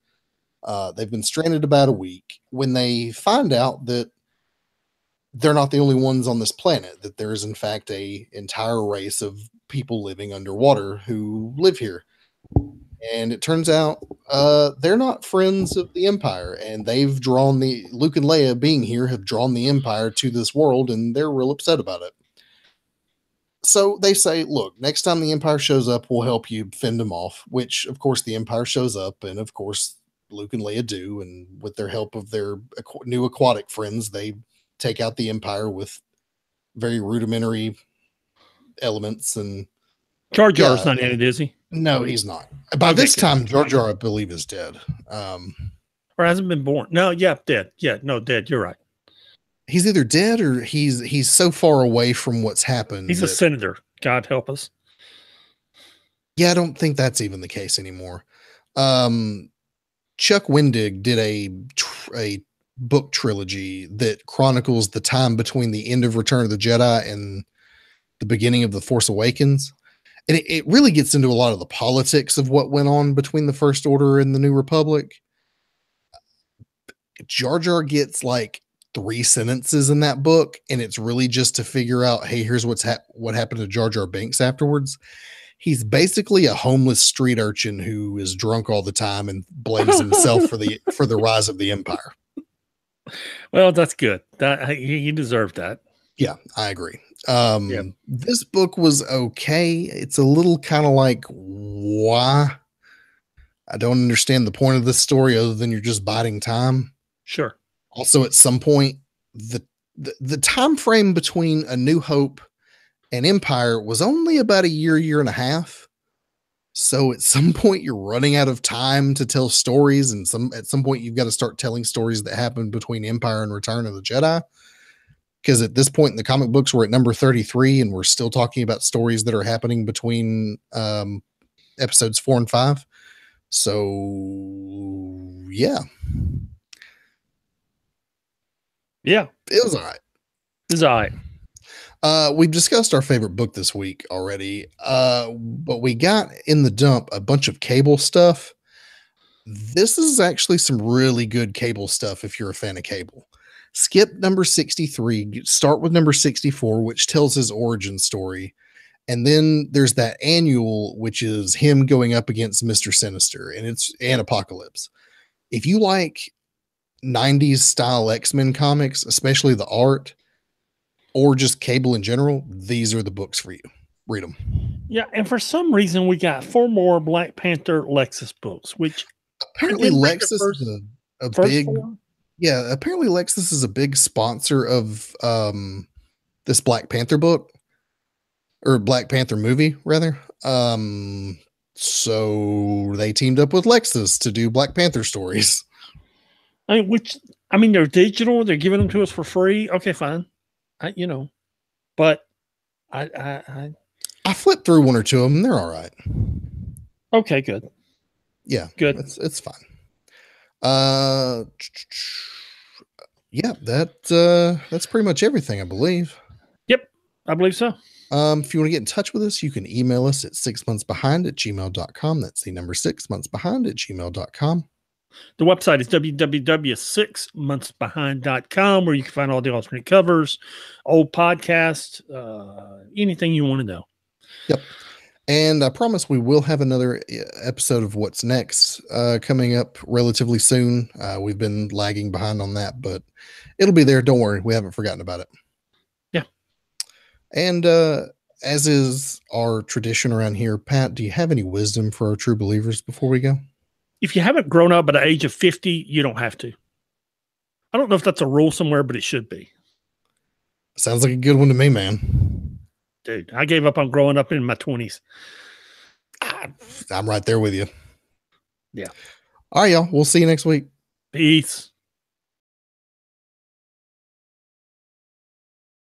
They've been stranded about a week when they find out that they're not the only ones on this planet, that there is in fact a entire race of people living underwater who live here. And it turns out they're not friends of the Empire, and they've drawn Luke and Leia being here have drawn the Empire to this world, and they're real upset about it. So they say, look, next time the Empire shows up, we'll help you fend them off, which of course the Empire shows up, and of course Luke and Leia do, and with their help of their new aquatic friends, they take out the Empire with very rudimentary elements. And Jar Jar's not in it, is he? No, he's not. By this time, Jar Jar, I believe, is dead. Or hasn't been born. No, yeah, dead. Yeah, no, dead. You're right. He's either dead or he's so far away from what's happened. He's a senator. God help us. Yeah, I don't think that's even the case anymore. Chuck Wendig did a book trilogy that chronicles the time between the end of Return of the Jedi and the beginning of The Force Awakens. And it really gets into a lot of the politics of what went on between the First Order and the New Republic. Jar Jar gets like 3 sentences in that book, and it's really just to figure out, hey, here's what happened to Jar Jar Binks afterwards. He's basically a homeless street urchin who is drunk all the time and blames himself for the rise of the Empire. Well, that's good. That he deserved that. Yeah, I agree. This book was okay. It's a little kind of like, why? I don't understand the point of this story other than you're just biding time. Sure. Also, at some point, the time frame between A New Hope and Empire was only about a year and a half. So at some point, you're running out of time to tell stories, and at some point, you've got to start telling stories that happened between Empire and Return of the Jedi. Because at this point in the comic books, we're at number 33, and we're still talking about stories that are happening between episodes 4 and 5. So, yeah. Yeah. It was all right. It was all right. We've discussed our favorite book this week already, but we got in the dump a bunch of Cable stuff. This is actually some really good Cable stuff if you're a fan of Cable. Skip number 63, start with number 64, which tells his origin story. And then there's that annual, which is him going up against Mr. Sinister and Apocalypse. If you like 90s style X-Men comics, especially the art, or just Cable in general, these are the books for you. Read them. Yeah, and for some reason, we got 4 more Black Panther Lexus books, which apparently Lexus is a big... 4? Yeah, apparently Lexus is a big sponsor of this Black Panther book, or Black Panther movie, rather. So they teamed up with Lexus to do Black Panther stories. I mean, they're digital. They're giving them to us for free. Okay, fine. But I flipped through 1 or 2 of them. They're all right. Okay, good. Yeah, good. It's fine. Yeah, that's pretty much everything, I believe. Yep, I believe so. If you want to get in touch with us, you can email us at 6monthsbehind@gmail.com. That's the number 6monthsbehind@gmail.com. The website is www.6monthsbehind.com, where you can find all the alternate covers, old podcasts, anything you want to know. Yep. And I promise we will have another episode of What's Next coming up relatively soon. We've been lagging behind on that, but it'll be there. Don't worry. We haven't forgotten about it. Yeah. And as is our tradition around here, Pat, do you have any wisdom for our true believers before we go? If you haven't grown up by the age of 50, you don't have to. I don't know if that's a rule somewhere, but it should be. Sounds like a good one to me, man. Dude, I gave up on growing up in my 20s. I'm right there with you. Yeah. All right, y'all. We'll see you next week. Peace.